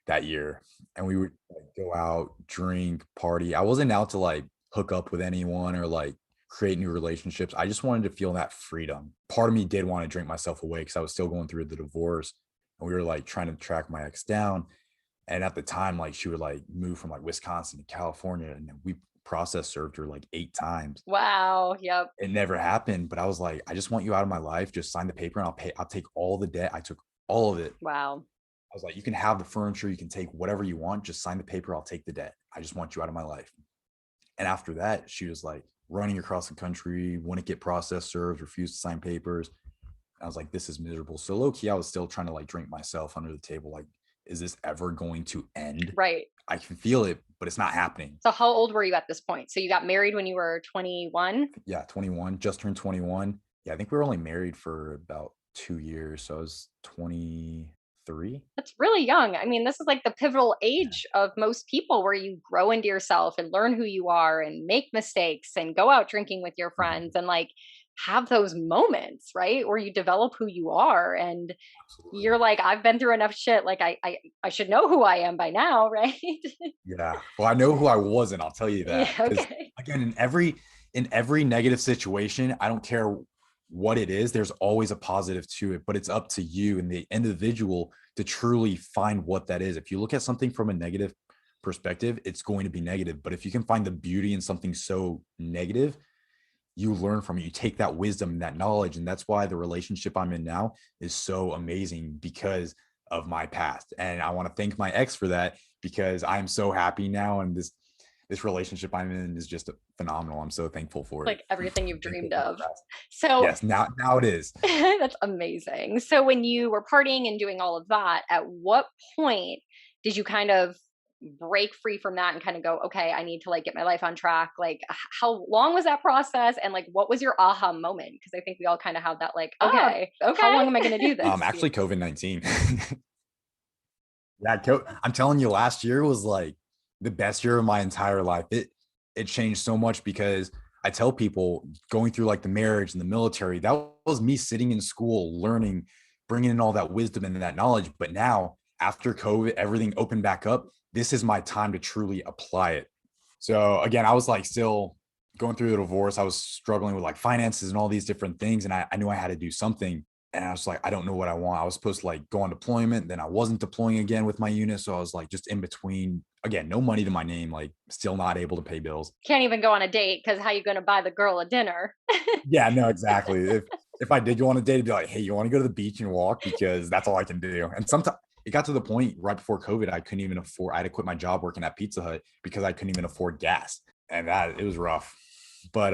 that year. And we would like go out, drink, party. I wasn't out to like hook up with anyone or like create new relationships. I just wanted to feel that freedom. Part of me did want to drink myself away because I was still going through the divorce, and we were like trying to track my ex down. And at the time, like she would like move from like Wisconsin to California, and we process served her like 8 times. Wow. Yep. It never happened, but I was like, I just want you out of my life. Just sign the paper and I'll take all the debt. I took all of it. Wow. I was like, you can have the furniture, you can take whatever you want, just sign the paper, I'll take the debt. I just want you out of my life. And after that, she was like running across the country, wouldn't get process served, refused to sign papers. And I was like, this is miserable. So low key, I was still trying to like drink myself under the table. Like, is this ever going to end? Right. I can feel it, but it's not happening. So how old were you at this point? So you got married when you were 21? Yeah, 21, just turned 21. Yeah, I think we were only married for about 2 years. So I was 23. That's really young. I mean, this is like the pivotal age of most people where you grow into yourself and learn who you are and make mistakes and go out drinking with your friends and like have those moments, right? Where you develop who you are and Absolutely. you're like, I've been through enough shit. Like I should know who I am by now, right? Yeah. Well, I know who I was, and I'll tell you Yeah, that. Because okay. again, in every negative situation, I don't care what it is, there's always a positive to it, but it's up to you and the individual to truly find what that is. If you look at something from a negative perspective, it's going to be negative. But if you can find the beauty in something so negative, you learn from it. You take that wisdom and that knowledge. And that's why the relationship I'm in now is so amazing because of my past. And I want to thank my ex for that because I'm so happy now. And this relationship I'm in is just phenomenal. I'm so thankful for it. Like everything you've Thankful dreamed for the of. past. So Yes, now it is. that's amazing. So when you were partying and doing all of that, at what point did you kind of break free from that and kind of go, okay, I need to like get my life on track? Like, how long was that process? And like, what was your aha moment? Because I think we all kind of have that, like, okay, how long am I going to do this? Actually, COVID-19. Yeah, I'm telling you, last year was like the best year of my entire life. It changed so much because I tell people going through like the marriage and the military, that was me sitting in school, learning, bringing in all that wisdom and that knowledge. But now after COVID, everything opened back up. This is my time to truly apply it. So again, I was like still going through the divorce. I was struggling with like finances and all these different things. And I knew I had to do something. And I was like, I don't know what I want. I was supposed to like go on deployment. Then I wasn't deploying again with my unit. So I was like just in between. Again, no money to my name, like still not able to pay bills. Can't even go on a date because how you going to buy the girl a dinner? Yeah, no, exactly. If I did go on a date, it'd be like, hey, you want to go to the beach and walk? Because that's all I can do. And sometimes it got to the point right before COVID, I couldn't even afford, I had to quit my job working at Pizza Hut because I couldn't even afford gas. And that it was rough. But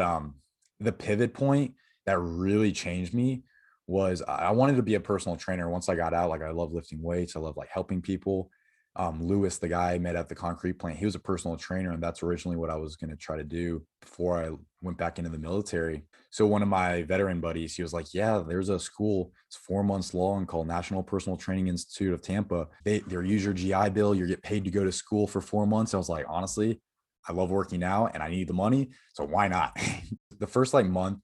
the pivot point that really changed me was I wanted to be a personal trainer once I got out. Like I love lifting weights. I love like helping people. Lewis, the guy I met at the concrete plant, he was a personal trainer, and that's originally what I was going to try to do before I went back into the military. So one of my veteran buddies, he was like, yeah, there's a school, it's 4 months long, called National Personal Training Institute of Tampa. They use your GI Bill, you get paid to go to school for 4 months. I was like, honestly, I love working out and I need the money, so why not? The first like month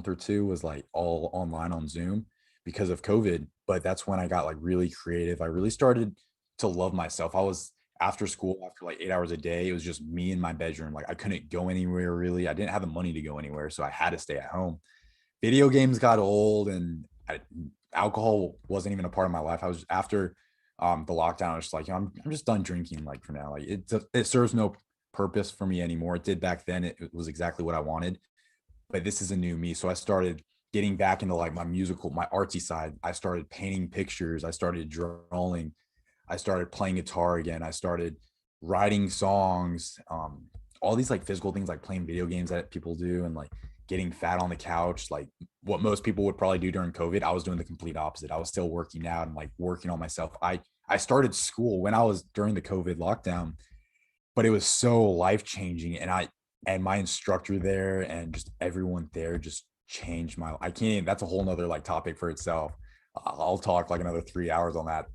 or two was like all online on Zoom because of COVID, but that's when I got like really creative. I really started to love myself. I was after school, after like 8 hours a day, it was just me in my bedroom. Like I couldn't go anywhere really. I didn't have the money to go anywhere, so I had to stay at home. Video games got old, and alcohol wasn't even a part of my life. I was after the lockdown. I was just like, I'm just done drinking. Like for now, like it serves no purpose for me anymore. It did back then. It was exactly what I wanted, but this is a new me. So I started getting back into like my artsy side. I started painting pictures. I started drawing. I started playing guitar again. I started writing songs, all these like physical things like playing video games that people do and like getting fat on the couch, like what most people would probably do during COVID. I was doing the complete opposite. I was still working out and like working on myself. I started school when I was during the COVID lockdown, but it was so life-changing. And my instructor there and just everyone there just changed my, I can't, that's a whole nother like topic for itself. I'll talk like another 3 hours on that.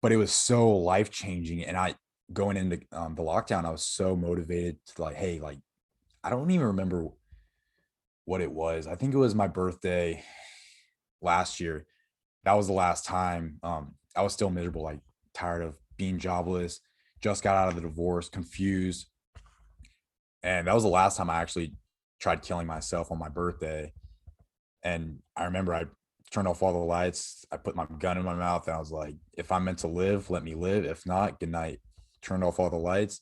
But it was so life-changing. And going into the lockdown, I was so motivated to like, hey, like, I don't even remember what it was. I think it was my birthday last year. That was the last time. I was still miserable, like tired of being jobless, just got out of the divorce, confused. And that was the last time I actually tried killing myself on my birthday. And I remember I turned off all the lights. I put my gun in my mouth and I was like, if I'm meant to live, let me live. If not, good night. Turned off all the lights.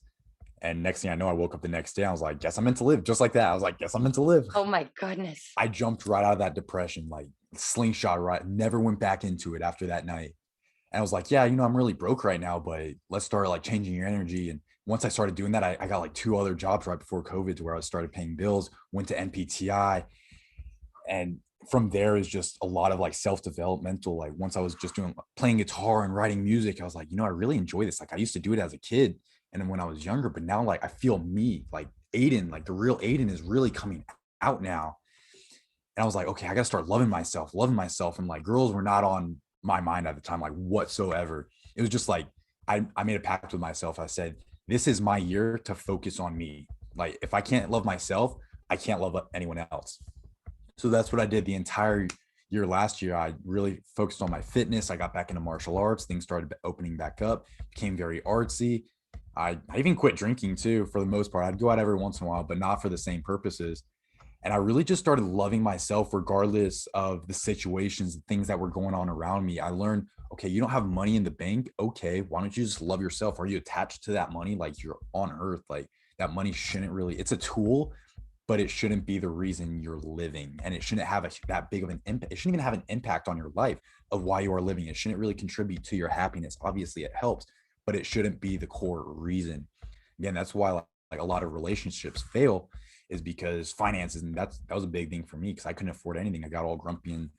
And next thing I know, I woke up the next day. I was like, guess I'm meant to live. Just like that. I was like, guess I'm meant to live. Oh my goodness. I jumped right out of that depression, like slingshot, right? Never went back into it after that night. And I was like, yeah, I'm really broke right now, but let's start like changing your energy. And once I started doing that, I got like 2 other jobs right before COVID to where I started paying bills, went to NPTI. And from there is just a lot of like self-developmental. Like once I was just playing guitar and writing music, I was like, I really enjoy this. Like I used to do it as a kid and then when I was younger, but now like I feel me, like Aedan, like the real Aedan is really coming out now. And I was like, okay, I got to start loving myself. And like girls were not on my mind at the time, like whatsoever. It was just like, I made a pact with myself. I said, this is my year to focus on me. Like if I can't love myself, I can't love anyone else. So that's what I did the entire year last year. I really focused on my fitness. I got back into martial arts. Things started opening back up, became very artsy. I even quit drinking too, for the most part. I'd go out every once in a while, but not for the same purposes. And I really just started loving myself regardless of the situations, the things that were going on around me. I learned, okay, you don't have money in the bank. Okay, why don't you just love yourself? Are you attached to that money? Like you're on earth, like that money shouldn't really, it's a tool, but it shouldn't be the reason you're living. And it shouldn't have that big of an impact. It shouldn't even have an impact on your life of why you are living. It shouldn't really contribute to your happiness. Obviously it helps, but it shouldn't be the core reason. Again, that's why like a lot of relationships fail is because finances. And that was a big thing for me because I couldn't afford anything. I got all grumpy and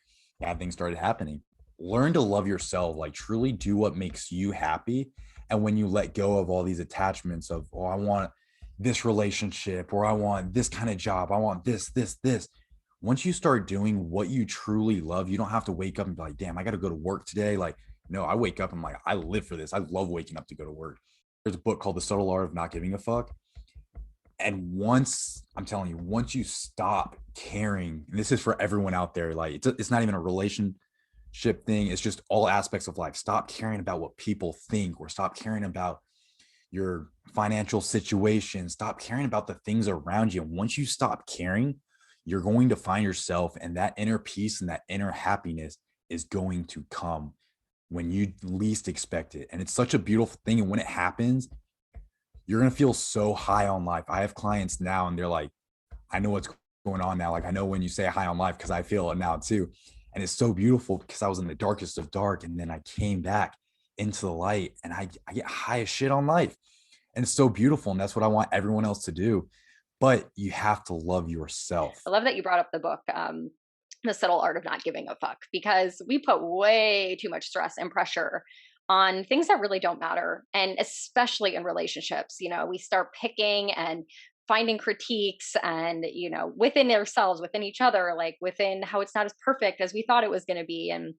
bad things started happening. learn to love yourself, like truly do what makes you happy. And when you let go of all these attachments of, oh, I want this relationship, or I want this kind of job, I want this. Once you start doing what you truly love, you don't have to wake up and be like, damn, I got to go to work today. Like, no, I wake up and I'm like, I live for this. I love waking up to go to work. There's a book called The Subtle Art of Not Giving a Fuck. And once, I'm telling you, once you stop caring, and this is for everyone out there, like it's not even a relationship thing. It's just all aspects of life. Stop caring about what people think, or stop caring about your financial situation. Stop caring about the things around you. And once you stop caring, you're going to find yourself, and that inner peace and that inner happiness is going to come when you least expect it. And it's such a beautiful thing. And when it happens, you're going to feel so high on life. I have clients now and they're like, I know what's going on now. Like, I know when you say high on life, because I feel it now too. And it's so beautiful because I was in the darkest of dark, and then I came back into the light, and I get high as shit on life. And it's so beautiful. And that's what I want everyone else to do. But you have to love yourself. I love that you brought up the book, The Subtle Art of Not Giving a Fuck, because we put way too much stress and pressure on things that really don't matter. And especially in relationships, we start picking and finding critiques and, within ourselves, within each other, like within how it's not as perfect as we thought it was going to be. And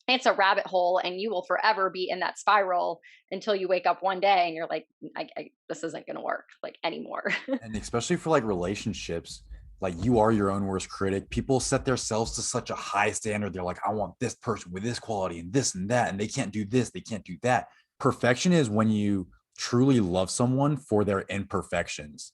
it's a rabbit hole, and you will forever be in that spiral until you wake up one day and you're like, this isn't going to work like anymore. And especially for like relationships, like you are your own worst critic. People set themselves to such a high standard. They're like, I want this person with this quality and this and that, and they can't do this, they can't do that. Perfection is when you truly love someone for their imperfections.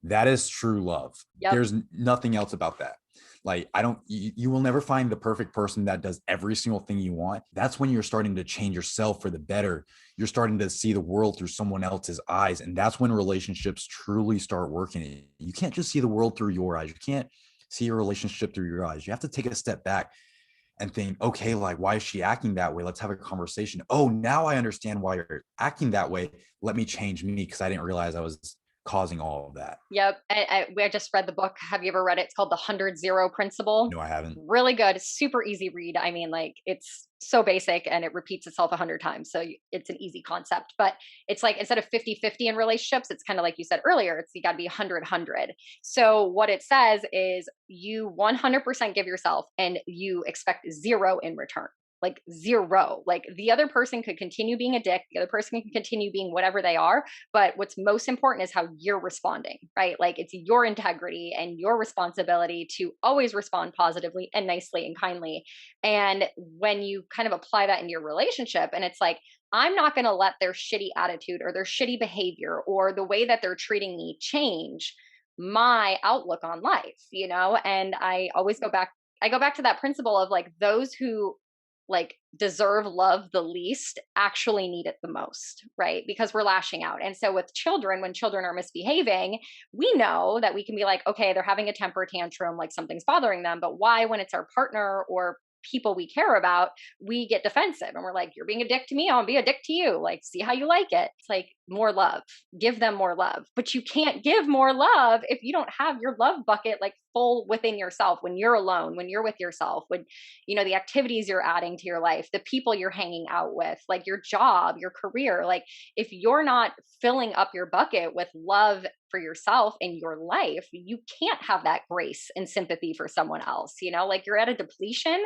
That is true love. Yep. There's nothing else about that. Like, you will never find the perfect person that does every single thing you want. That's when you're starting to change yourself for the better. You're starting to see the world through someone else's eyes. And that's when relationships truly start working. You can't just see the world through your eyes. You can't see your relationship through your eyes. You have to take a step back and think, okay, like, why is she acting that way? Let's have a conversation. Oh, now I understand why you're acting that way. Let me change me, because I didn't realize I was causing all of that. Yep. I just read the book. Have you ever read it? It's called The 100-0 Principle. No, I haven't. Really good. Super easy read. I mean, like, it's so basic and it repeats itself 100 times. So it's an easy concept, but it's like, instead of 50-50 in relationships, it's kind of like you said earlier, you got to be 100-100. So what it says is you 100% give yourself and you expect zero in return. Like zero. Like the other person could continue being a dick. The other person can continue being whatever they are. But what's most important is how you're responding, right? Like it's your integrity and your responsibility to always respond positively and nicely and kindly. And when you kind of apply that in your relationship, and it's like, I'm not going to let their shitty attitude or their shitty behavior or the way that they're treating me change my outlook on life, And I always go back to that principle of like, those who like deserve love the least actually need it the most, right? Because we're lashing out. And so with children, when children are misbehaving, we know that we can be like, okay, they're having a temper tantrum, like something's bothering them. But why, when it's our partner or people we care about, we get defensive and we're like, you're being a dick to me, I'll be a dick to you. Like, see how you like it. It's like more love, give them more love. But you can't give more love if you don't have your love bucket like full within yourself, when you're alone, when you're with yourself, when, the activities you're adding to your life, the people you're hanging out with, like your job, your career. Like if you're not filling up your bucket with love for yourself in your life, you can't have that grace and sympathy for someone else, like you're at a depletion,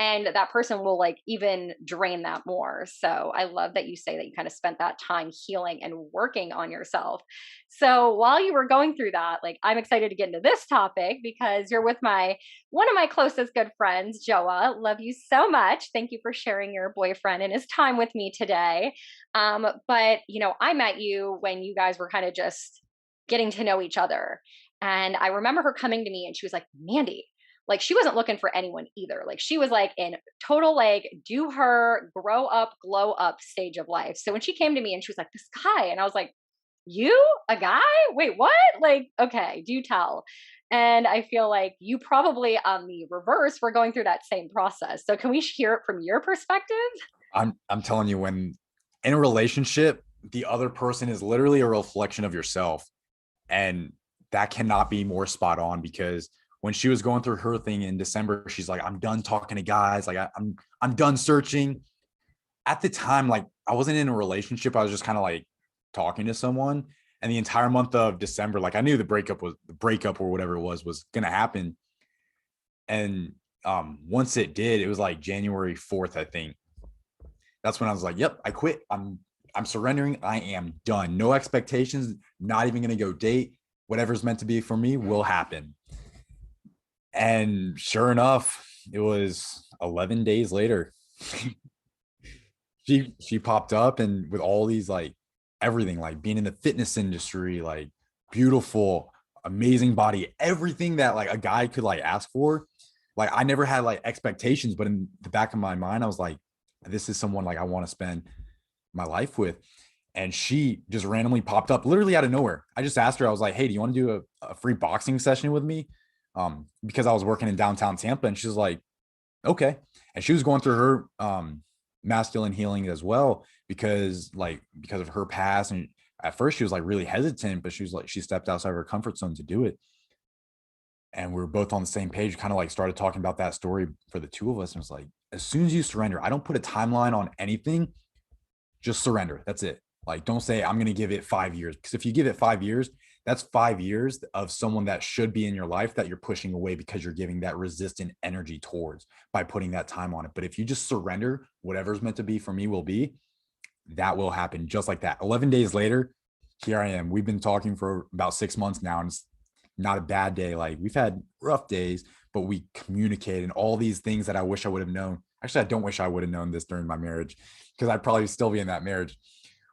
and that person will like even drain that more. So I love that you say that you kind of spent that time healing and working on yourself. So while you were going through that, like I'm excited to get into this topic because you're with one of my closest good friends, Joa. Love you so much. Thank you for sharing your boyfriend and his time with me today. But I met you when you guys were kind of just getting to know each other. And I remember her coming to me and she was like, Mandi, like she wasn't looking for anyone either. Like she was like in total, like do her grow up, glow up stage of life. So when she came to me and she was like, this guy, and I was like, you, a guy? Wait, what? Like, okay, do tell. And I feel like you probably on the reverse were going through that same process. So can we hear it from your perspective? I'm telling you, when in a relationship, the other person is literally a reflection of yourself. And that cannot be more spot on, because when she was going through her thing in December, she's like, I'm done talking to guys. Like I'm done searching. At the time, like I wasn't in a relationship. I was just kind of like talking to someone. And the entire month of December, like I knew the breakup or whatever it was gonna happen. And once it did, it was like January 4th, I think. That's when I was like, yep, I quit. I'm surrendering. I am done. No expectations, not even gonna go date. Whatever's meant to be for me will happen. And sure enough, it was 11 days later. she popped up, and with all these like everything, like being in the fitness industry, like beautiful, amazing body, everything that like a guy could like ask for. Like I never had like expectations, but in the back of my mind, I was like, this is someone like I want to spend my life with. And she just randomly popped up literally out of nowhere. I just asked her, I was like, hey, do you want to do a free boxing session with me? Because I was working in downtown Tampa, and she's like, okay. And she was going through her masculine healing as well, because of her past. And at first she was like really hesitant, but she was like, she stepped outside of her comfort zone to do it. And we were both on the same page, kind of like started talking about that story for the two of us. And it's like, as soon as you surrender, I don't put a timeline on anything, just surrender. That's it. Like, don't say I'm going to give it 5 years, because if you give it 5 years, that's 5 years of someone that should be in your life that you're pushing away because you're giving that resistant energy towards by putting that time on it. But if you just surrender, whatever's meant to be for me will be, that will happen just like that. 11 days later, here I am. We've been talking for about 6 months now, and it's not a bad day. Like we've had rough days, but we communicate, and all these things that I wish I would have known. Actually, I don't wish I would have known this during my marriage, because I'd probably still be in that marriage.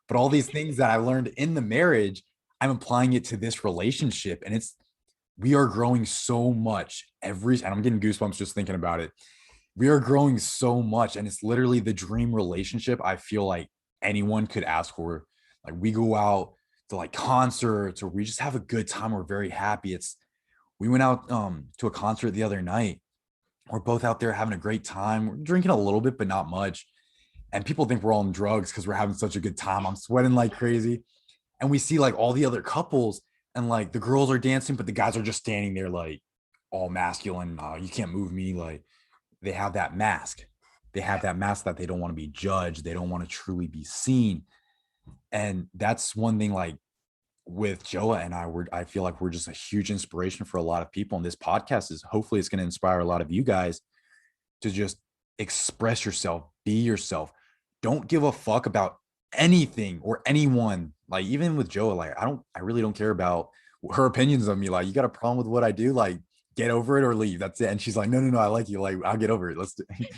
But all these things that I learned in the marriage, I'm applying it to this relationship. And we are growing so much and I'm getting goosebumps just thinking about it. We are growing so much, and it's literally the dream relationship I feel like anyone could ask for. Like we go out to like concerts, or we just have a good time. We're very happy. We went out to a concert the other night. We're both out there having a great time. We're drinking a little bit, but not much. And people think we're all on drugs because we're having such a good time. I'm sweating like crazy. And we see like all the other couples, and like the girls are dancing, but the guys are just standing there like all masculine. You can't move me. Like they have that mask. They have that mask that they don't want to be judged. They don't want to truly be seen. And that's one thing, like with Joa and I feel like we're just a huge inspiration for a lot of people. And this podcast is hopefully it's going to inspire a lot of you guys to just express yourself, be yourself. Don't give a fuck about anything or anyone. Like even with Joa, like I really don't care about her opinions of me. Like, you got a problem with what I do? Like, get over it or leave. That's it. And she's like, no, I like you. Like, I'll get over it. Let's do it.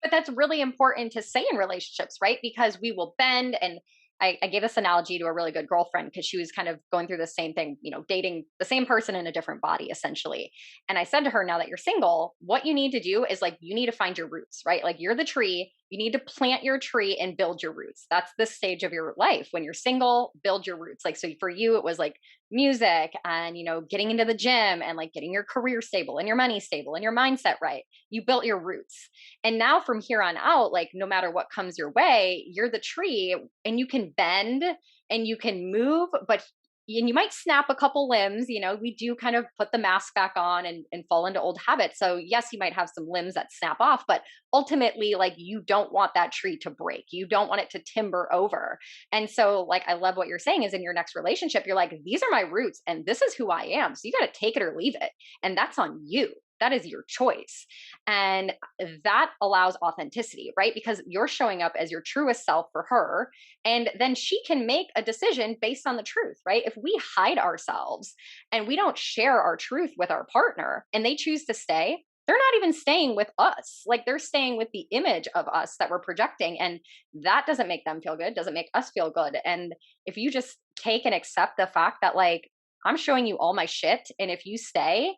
But that's really important to say in relationships, right? Because we will bend. And I gave this analogy to a really good girlfriend because she was kind of going through the same thing, dating the same person in a different body, essentially. And I said to her, now that you're single, what you need to do is like, you need to find your roots, right? Like you're the tree. You need to plant your tree and build your roots. That's the stage of your life. When you're single, build your roots. Like, so for you, it was like music and, getting into the gym and like getting your career stable and your money stable and your mindset right. You built your roots. And now from here on out, like no matter what comes your way, you're the tree and you can bend and you can move, and you might snap a couple limbs. We do kind of put the mask back on and fall into old habits. So yes, you might have some limbs that snap off, but ultimately, like you don't want that tree to break. You don't want it to timber over. And so like, I love what you're saying is in your next relationship, you're like, these are my roots and this is who I am. So you got to take it or leave it. And that's on you. That is your choice. And that allows authenticity, right? Because you're showing up as your truest self for her. And then she can make a decision based on the truth, right? If we hide ourselves and we don't share our truth with our partner and they choose to stay, they're not even staying with us. Like they're staying with the image of us that we're projecting. And that doesn't make them feel good, doesn't make us feel good. And if you just take and accept the fact that like, I'm showing you all my shit. And if you stay,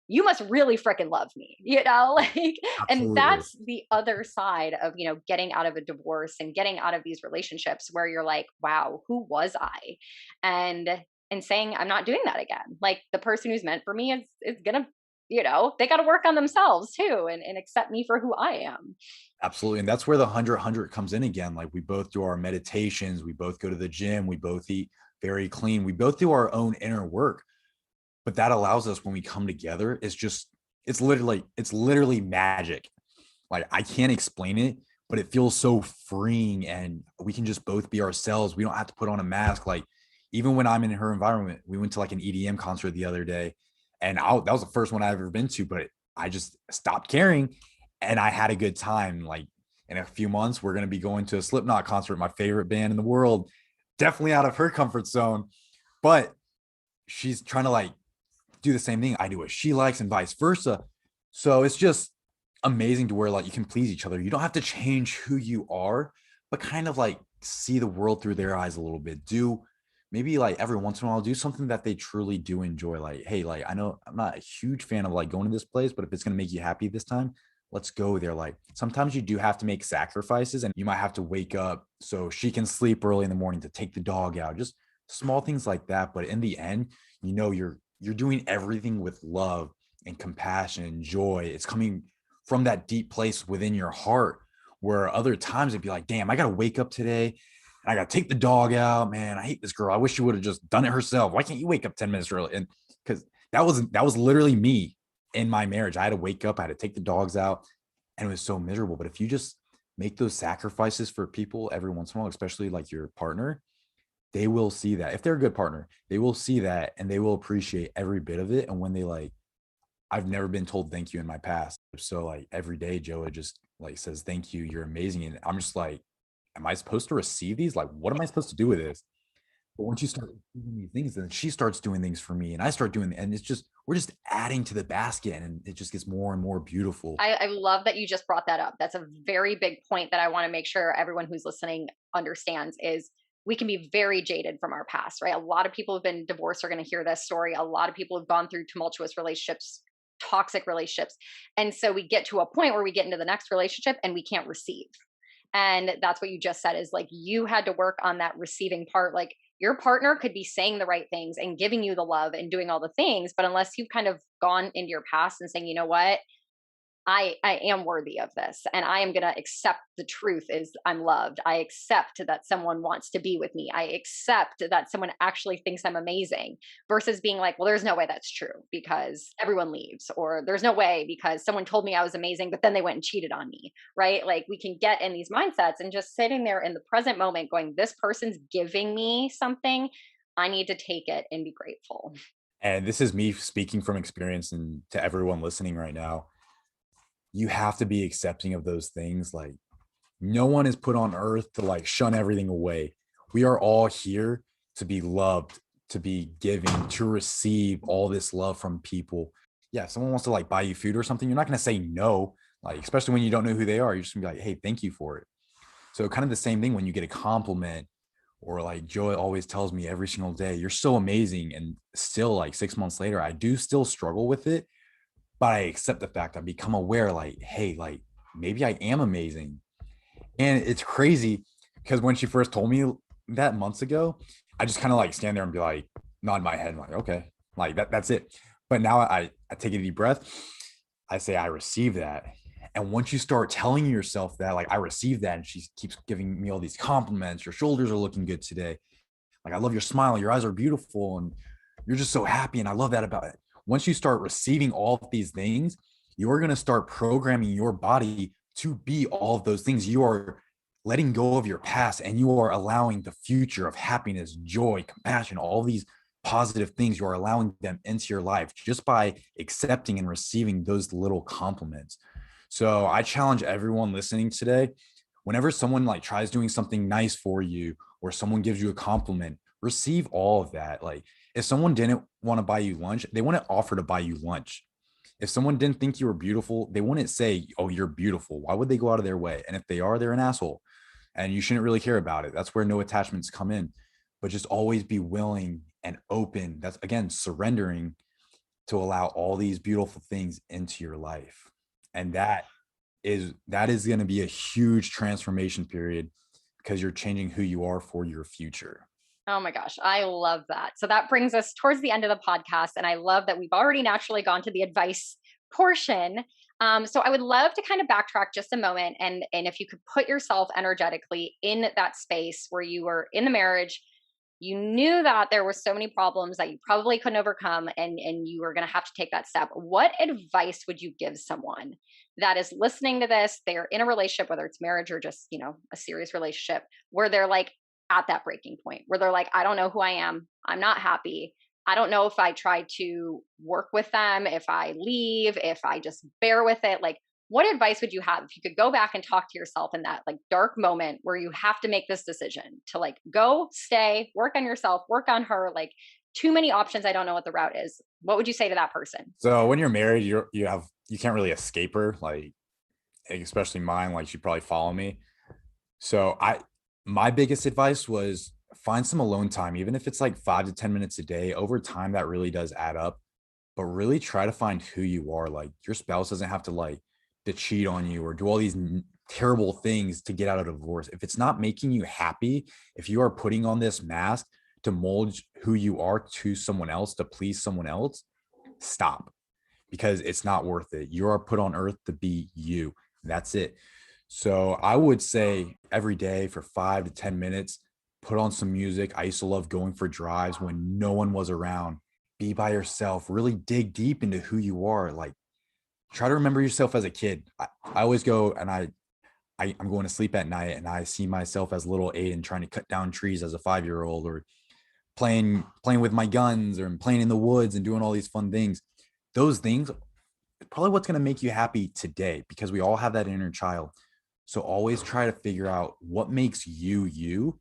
you must really freaking love me, like, and Absolutely. that's the other side of, getting out of a divorce and getting out of these relationships where you're like, wow, who was I? And saying, I'm not doing that again. Like the person who's meant for me is gonna, they got to work on themselves too and accept me for who I am. Absolutely. And that's where the 100 comes in again. Like we both do our meditations. We both go to the gym. We both eat very clean. We both do our own inner work. But that allows us, when we come together, it's literally magic. Like, I can't explain it, but it feels so freeing, and we can just both be ourselves. We don't have to put on a mask. Like, even when I'm in her environment, we went to like an EDM concert the other day, and that was the first one I've ever been to, but I just stopped caring and I had a good time. Like, in a few months, we're going to be going to a Slipknot concert, my favorite band in the world, definitely out of her comfort zone, but she's trying to like do the same thing. I do what she likes and vice versa. So it's just amazing to where like you can please each other. You don't have to change who you are, but kind of like see the world through their eyes a little bit. Do maybe like every once in a while do something that they truly do enjoy. Like, hey, like I know I'm not a huge fan of like going to this place, but if it's gonna make you happy this time, let's go there. Like sometimes you do have to make sacrifices and you might have to wake up so she can sleep early in the morning to take the dog out. Just small things like that. But in the end, you're doing everything with love and compassion and joy. It's coming from that deep place within your heart, where other times it'd be like, damn, I got to wake up today and I got to take the dog out. Man, I hate this girl. I wish she would have just done it herself. Why can't you wake up 10 minutes early? And because that was literally me in my marriage. I had to wake up, I had to take the dogs out, and it was so miserable. But if you just make those sacrifices for people every once in a while, especially like your partner, they will see that. If they're a good partner, they will see that and they will appreciate every bit of it. And when they like, I've never been told thank you in my past. So like every day, Joa just like says, thank you, you're amazing. And I'm just like, am I supposed to receive these? Like, what am I supposed to do with this? But once you start doing these things, then she starts doing things for me and I start doing, and it's just, we're just adding to the basket and it just gets more and more beautiful. I love that you just brought that up. That's a very big point that I want to make sure everyone who's listening understands is we can be very jaded from our past, right? A lot of people who've been divorced are going to hear this story. A lot of people have gone through tumultuous relationships, toxic relationships. And so we get to a point where we get into the next relationship and we can't receive. And that's what you just said is like you had to work on that receiving part. Like your partner could be saying the right things and giving you the love and doing all the things, but unless you've kind of gone into your past and saying, you know what, I am worthy of this and I am going to accept the truth is I'm loved. I accept that someone wants to be with me. I accept that someone actually thinks I'm amazing versus being like, well, there's no way that's true because everyone leaves, or there's no way because someone told me I was amazing, but then they went and cheated on me, right? Like we can get in these mindsets and just sitting there in the present moment going, this person's giving me something. I need to take it and be grateful. And this is me speaking from experience, and to everyone listening right now, you have to be accepting of those things. Like, no one is put on earth to like shun everything away. We are all here to be loved, to be giving, to receive all this love from people. Yeah, if someone wants to like buy you food or something, you're not going to say no, like, especially when you don't know who they are. You're just going to be like, hey, thank you for it. So, kind of the same thing when you get a compliment, or like Joy always tells me every single day, you're so amazing. And still, like 6 months later, I do still struggle with it, but I accept the fact. I become aware, like, hey, like maybe I am amazing. And it's crazy because when she first told me that months ago, I just kind of like stand there and be like, nod my head, and like, okay, like that's it. But now I take a deep breath. I say, I receive that. And once you start telling yourself that, like, I received that, and she keeps giving me all these compliments, your shoulders are looking good today. Like, I love your smile. Your eyes are beautiful. And you're just so happy. And I love that about it. Once you start receiving all of these things, you're going to start programming your body to be all of those things. You are letting go of your past and you are allowing the future of happiness, joy, compassion, all these positive things. You are allowing them into your life just by accepting and receiving those little compliments. So I challenge everyone listening today, whenever someone like tries doing something nice for you or someone gives you a compliment, receive all of that. Like, if someone didn't want to buy you lunch, they wouldn't offer to buy you lunch. If someone didn't think you were beautiful, they wouldn't say, oh, you're beautiful. Why would they go out of their way? And if they are, they're an asshole and you shouldn't really care about it. That's where no attachments come in. But just always be willing and open. That's, again, surrendering to allow all these beautiful things into your life. And that is going to be a huge transformation period because you're changing who you are for your future. Oh my gosh, I love that. So that brings us towards the end of the podcast. And I love that we've already naturally gone to the advice portion. So I would love to kind of backtrack just a moment. And if you could put yourself energetically in that space where you were in the marriage, you knew that there were so many problems that you probably couldn't overcome, and you were going to have to take that step. What advice would you give someone that is listening to this? They're in a relationship, whether it's marriage or just, a serious relationship, where they're like at that breaking point, where they're like, I don't know who I am. I'm not happy. I don't know if I try to work with them, if I leave, if I just bear with it. Like, what advice would you have if you could go back and talk to yourself in that like dark moment where you have to make this decision to like go, stay, work on yourself, work on her, like too many options. I don't know what the route is. What would you say to that person? So when you're married, you can't really escape her, like especially mine, like she'd probably follow me. So my biggest advice was find some alone time, even if it's like 5 to 10 minutes a day. Over time, that really does add up. But really try to find who you are. Like your spouse doesn't have to to cheat on you or do all these terrible things to get out of a divorce. If it's not making you happy, if you are putting on this mask to mold who you are to someone else, to please someone else, stop, because it's not worth it. You are put on earth to be you. That's it. So I would say every day for 5 to 10 minutes, put on some music. I used to love going for drives when no one was around. Be by yourself, really dig deep into who you are. Like try to remember yourself as a kid. I always go and I'm going to sleep at night and I see myself as little Aedan trying to cut down trees as a 5-year-old, or playing with my guns, or playing in the woods and doing all these fun things. Those things are probably what's going to make you happy today, because we all have that inner child. So always try to figure out what makes you you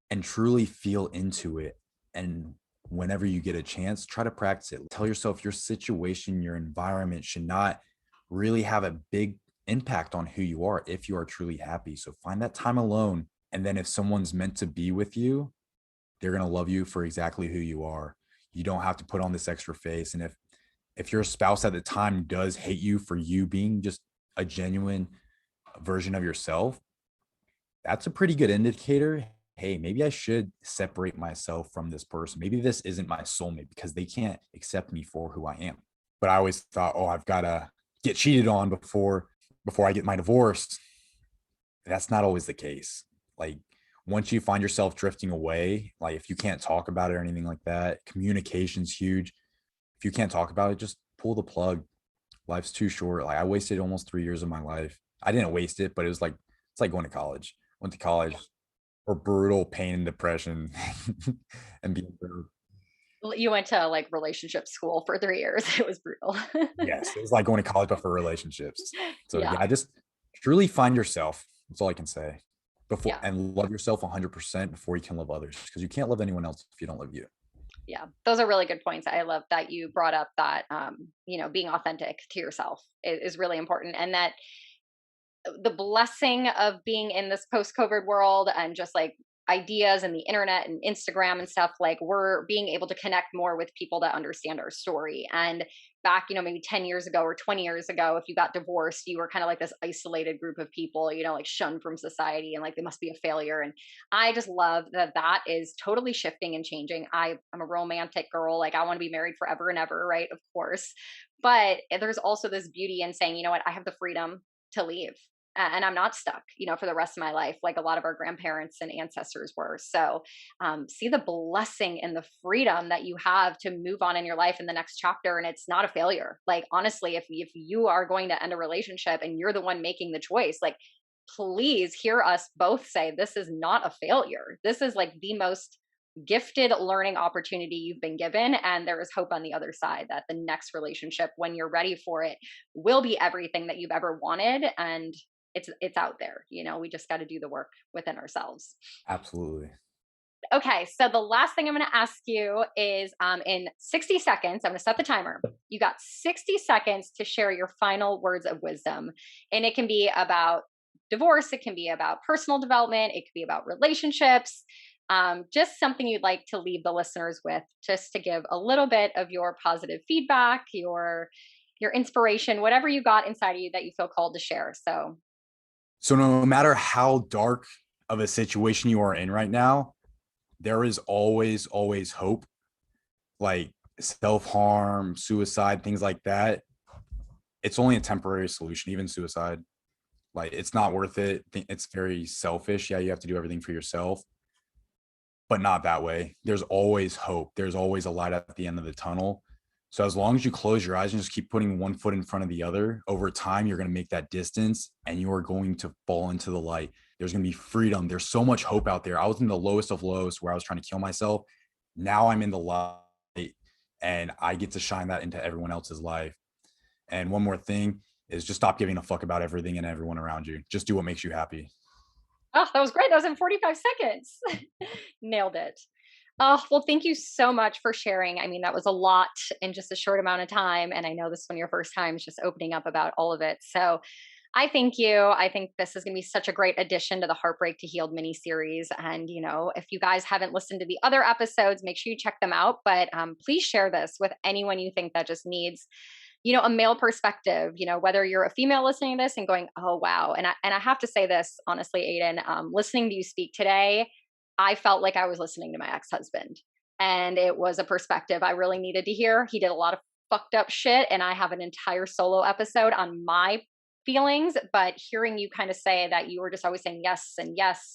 and truly feel into it. And whenever you get a chance, try to practice it. Tell yourself your situation, your environment should not really have a big impact on who you are if you are truly happy. So find that time alone. And then if someone's meant to be with you, they're going to love you for exactly who you are. You don't have to put on this extra face. And if your spouse at the time does hate you for you being just a genuine version of yourself, that's a pretty good indicator. Hey, maybe I should separate myself from this person. Maybe this isn't my soulmate because they can't accept me for who I am. But I always thought, oh, I've got to get cheated on before I get my divorce. That's not always the case. Like once you find yourself drifting away, like if you can't talk about it or anything like that, communication's huge. If you can't talk about it, just pull the plug. Life's too short. Like I wasted almost 3 years of my life. I didn't waste it, but it's like going to college. Went to college for brutal pain and depression and being brutal. You went to like relationship school for 3 years. It was brutal. Yes, it was like going to college, but for relationships. So Yeah. yeah, just truly find yourself. That's all I can say. Before Yeah. and love yourself 100% before you can love others, because you can't love anyone else if you don't love you. Yeah. Those are really good points. I love that you brought up that, being authentic to yourself is really important. And that the blessing of being in this post-COVID world and just like ideas and the internet and Instagram and stuff, like we're being able to connect more with people that understand our story. And back, maybe 10 years ago or 20 years ago, if you got divorced, you were kind of like this isolated group of people, like shunned from society and like they must be a failure. And I just love that is totally shifting and changing. I'm a romantic girl. Like I want to be married forever and ever, right? Of course. But there's also this beauty in saying, you know what, I have the freedom to leave and I'm not stuck, for the rest of my life, like a lot of our grandparents and ancestors were. So see the blessing and the freedom that you have to move on in your life in the next chapter. And it's not a failure. Like, honestly, if you are going to end a relationship and you're the one making the choice, like, please hear us both say, this is not a failure. This is like the most gifted learning opportunity you've been given, and there is hope on the other side that the next relationship, when you're ready for it, will be everything that you've ever wanted. And it's out there. We just got to do the work within ourselves. Absolutely. Okay, so the last thing I'm going to ask you is in 60 seconds, I'm going to set the timer. You got 60 seconds to share your final words of wisdom. And it can be about divorce, it can be about personal development, it could be about relationships, just something you'd like to leave the listeners with, just to give a little bit of your positive feedback, your inspiration, whatever you got inside of you that you feel called to share. So no matter how dark of a situation you are in right now, there is always, always hope. Like self-harm, suicide, things like that. It's only a temporary solution, even suicide. Like it's not worth it. It's very selfish. Yeah, you have to do everything for yourself. but not that way. There's always hope. There's always a light at the end of the tunnel. So as long as you close your eyes and just keep putting one foot in front of the other, over time, you're going to make that distance and you are going to fall into the light. There's going to be freedom. There's so much hope out there. I was in the lowest of lows where I was trying to kill myself. Now I'm in the light and I get to shine that into everyone else's life. And one more thing is just stop giving a fuck about everything and everyone around you. Just do what makes you happy. Oh, that was great. That was in 45 seconds. Nailed it. Oh, well, thank you so much for sharing. I mean, that was a lot in just a short amount of time. And I know this is one of your first times just opening up about all of it. So I thank you. I think this is going to be such a great addition to the Heartbreak to Healed mini series. And, you know, if you guys haven't listened to the other episodes, make sure you check them out. But please share this with anyone you think that just needs, you know, a male perspective, you know, whether you're a female listening to this and going, oh, wow. And I have to say this, honestly, Aedan, listening to you speak today, I felt like I was listening to my ex-husband, and it was a perspective I really needed to hear. He did a lot of fucked up shit, and I have an entire solo episode on my feelings, but hearing you kind of say that you were just always saying yes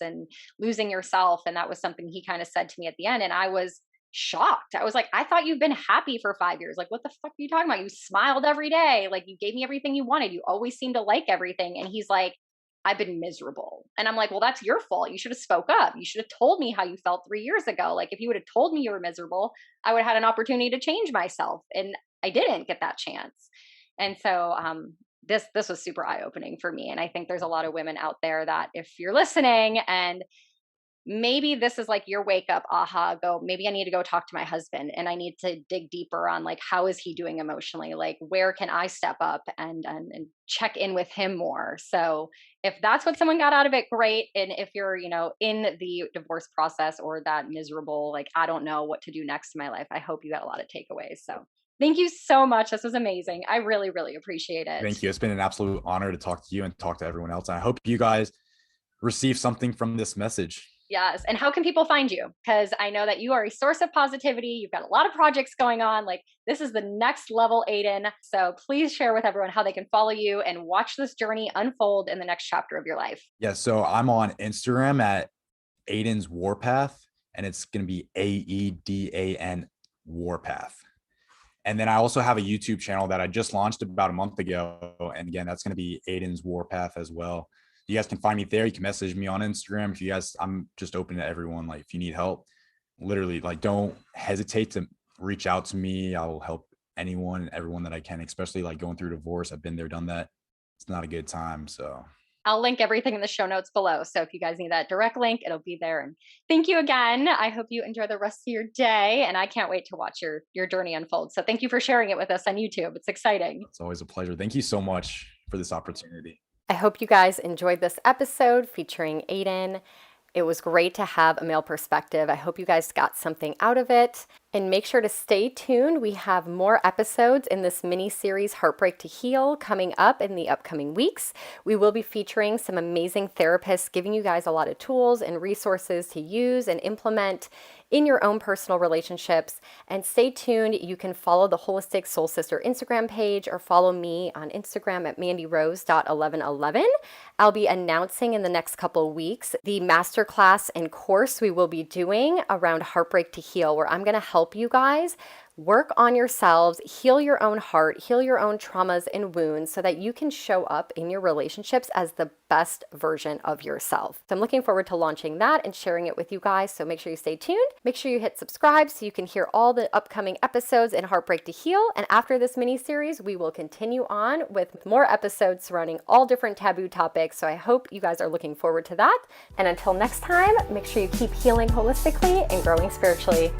and losing yourself. And that was something he kind of said to me at the end. And I was shocked. I was like, I thought you've been happy for 5 years. Like, what the fuck are you talking about? You smiled every day. Like, you gave me everything you wanted. You always seemed to like everything. And he's like, I've been miserable. And I'm like, well, that's your fault. You should have spoke up. You should have told me how you felt 3 years ago. Like, if you would have told me you were miserable, I would have had an opportunity to change myself. And I didn't get that chance. And so, this was super eye-opening for me. And I think there's a lot of women out there that if you're listening and maybe this is like your wake up, aha, go, maybe I need to go talk to my husband and I need to dig deeper on like, how is he doing emotionally? Like, where can I step up and check in with him more? So if that's what someone got out of it, great. And if you're, you know, in the divorce process or that miserable, like, I don't know what to do next in my life, I hope you got a lot of takeaways. So thank you so much. This was amazing. I really, really appreciate it. Thank you. It's been an absolute honor to talk to you and talk to everyone else. And I hope you guys receive something from this message. Yes. And how can people find you? Because I know that you are a source of positivity. You've got a lot of projects going on. Like, this is the next level, Aedan. So please share with everyone how they can follow you and watch this journey unfold in the next chapter of your life. Yeah. So I'm on Instagram at Aedan's Warpath, and it's going to be Aedan Warpath. And then I also have a YouTube channel that I just launched about a month ago. And again, that's going to be Aedan's Warpath as well. You guys can find me there. You can message me on Instagram. If you guys, I'm just open to everyone. Like, if you need help, literally, like, don't hesitate to reach out to me. I will help anyone and everyone that I can, especially like going through divorce. I've been there, done that. It's not a good time. So I'll link everything in the show notes below. So if you guys need that direct link, it'll be there. And thank you again. I hope you enjoy the rest of your day. And I can't wait to watch your journey unfold. So thank you for sharing it with us on YouTube. It's exciting. It's always a pleasure. Thank you so much for this opportunity. I hope you guys enjoyed this episode featuring Aedan. It was great to have a male perspective. I hope you guys got something out of it. And make sure to stay tuned. We have more episodes in this mini series, Heartbreak to Heal, coming up in the upcoming weeks. We will be featuring some amazing therapists, giving you guys a lot of tools and resources to use and implement in your own personal relationships. And stay tuned. You can follow the Holistic Soul Sister Instagram page or follow me on Instagram at mandyrose.1111. I'll be announcing in the next couple of weeks the masterclass and course we will be doing around Heartbreak to Heal, where I'm going to help you guys work on yourselves, heal your own heart, heal your own traumas and wounds so that you can show up in your relationships as the best version of yourself. So I'm looking forward to launching that and sharing it with you guys. So make sure you stay tuned. Make sure you hit subscribe so you can hear all the upcoming episodes in Heartbreak to Heal. And after this mini series, we will continue on with more episodes surrounding all different taboo topics. So I hope you guys are looking forward to that. And until next time, make sure you keep healing holistically and growing spiritually.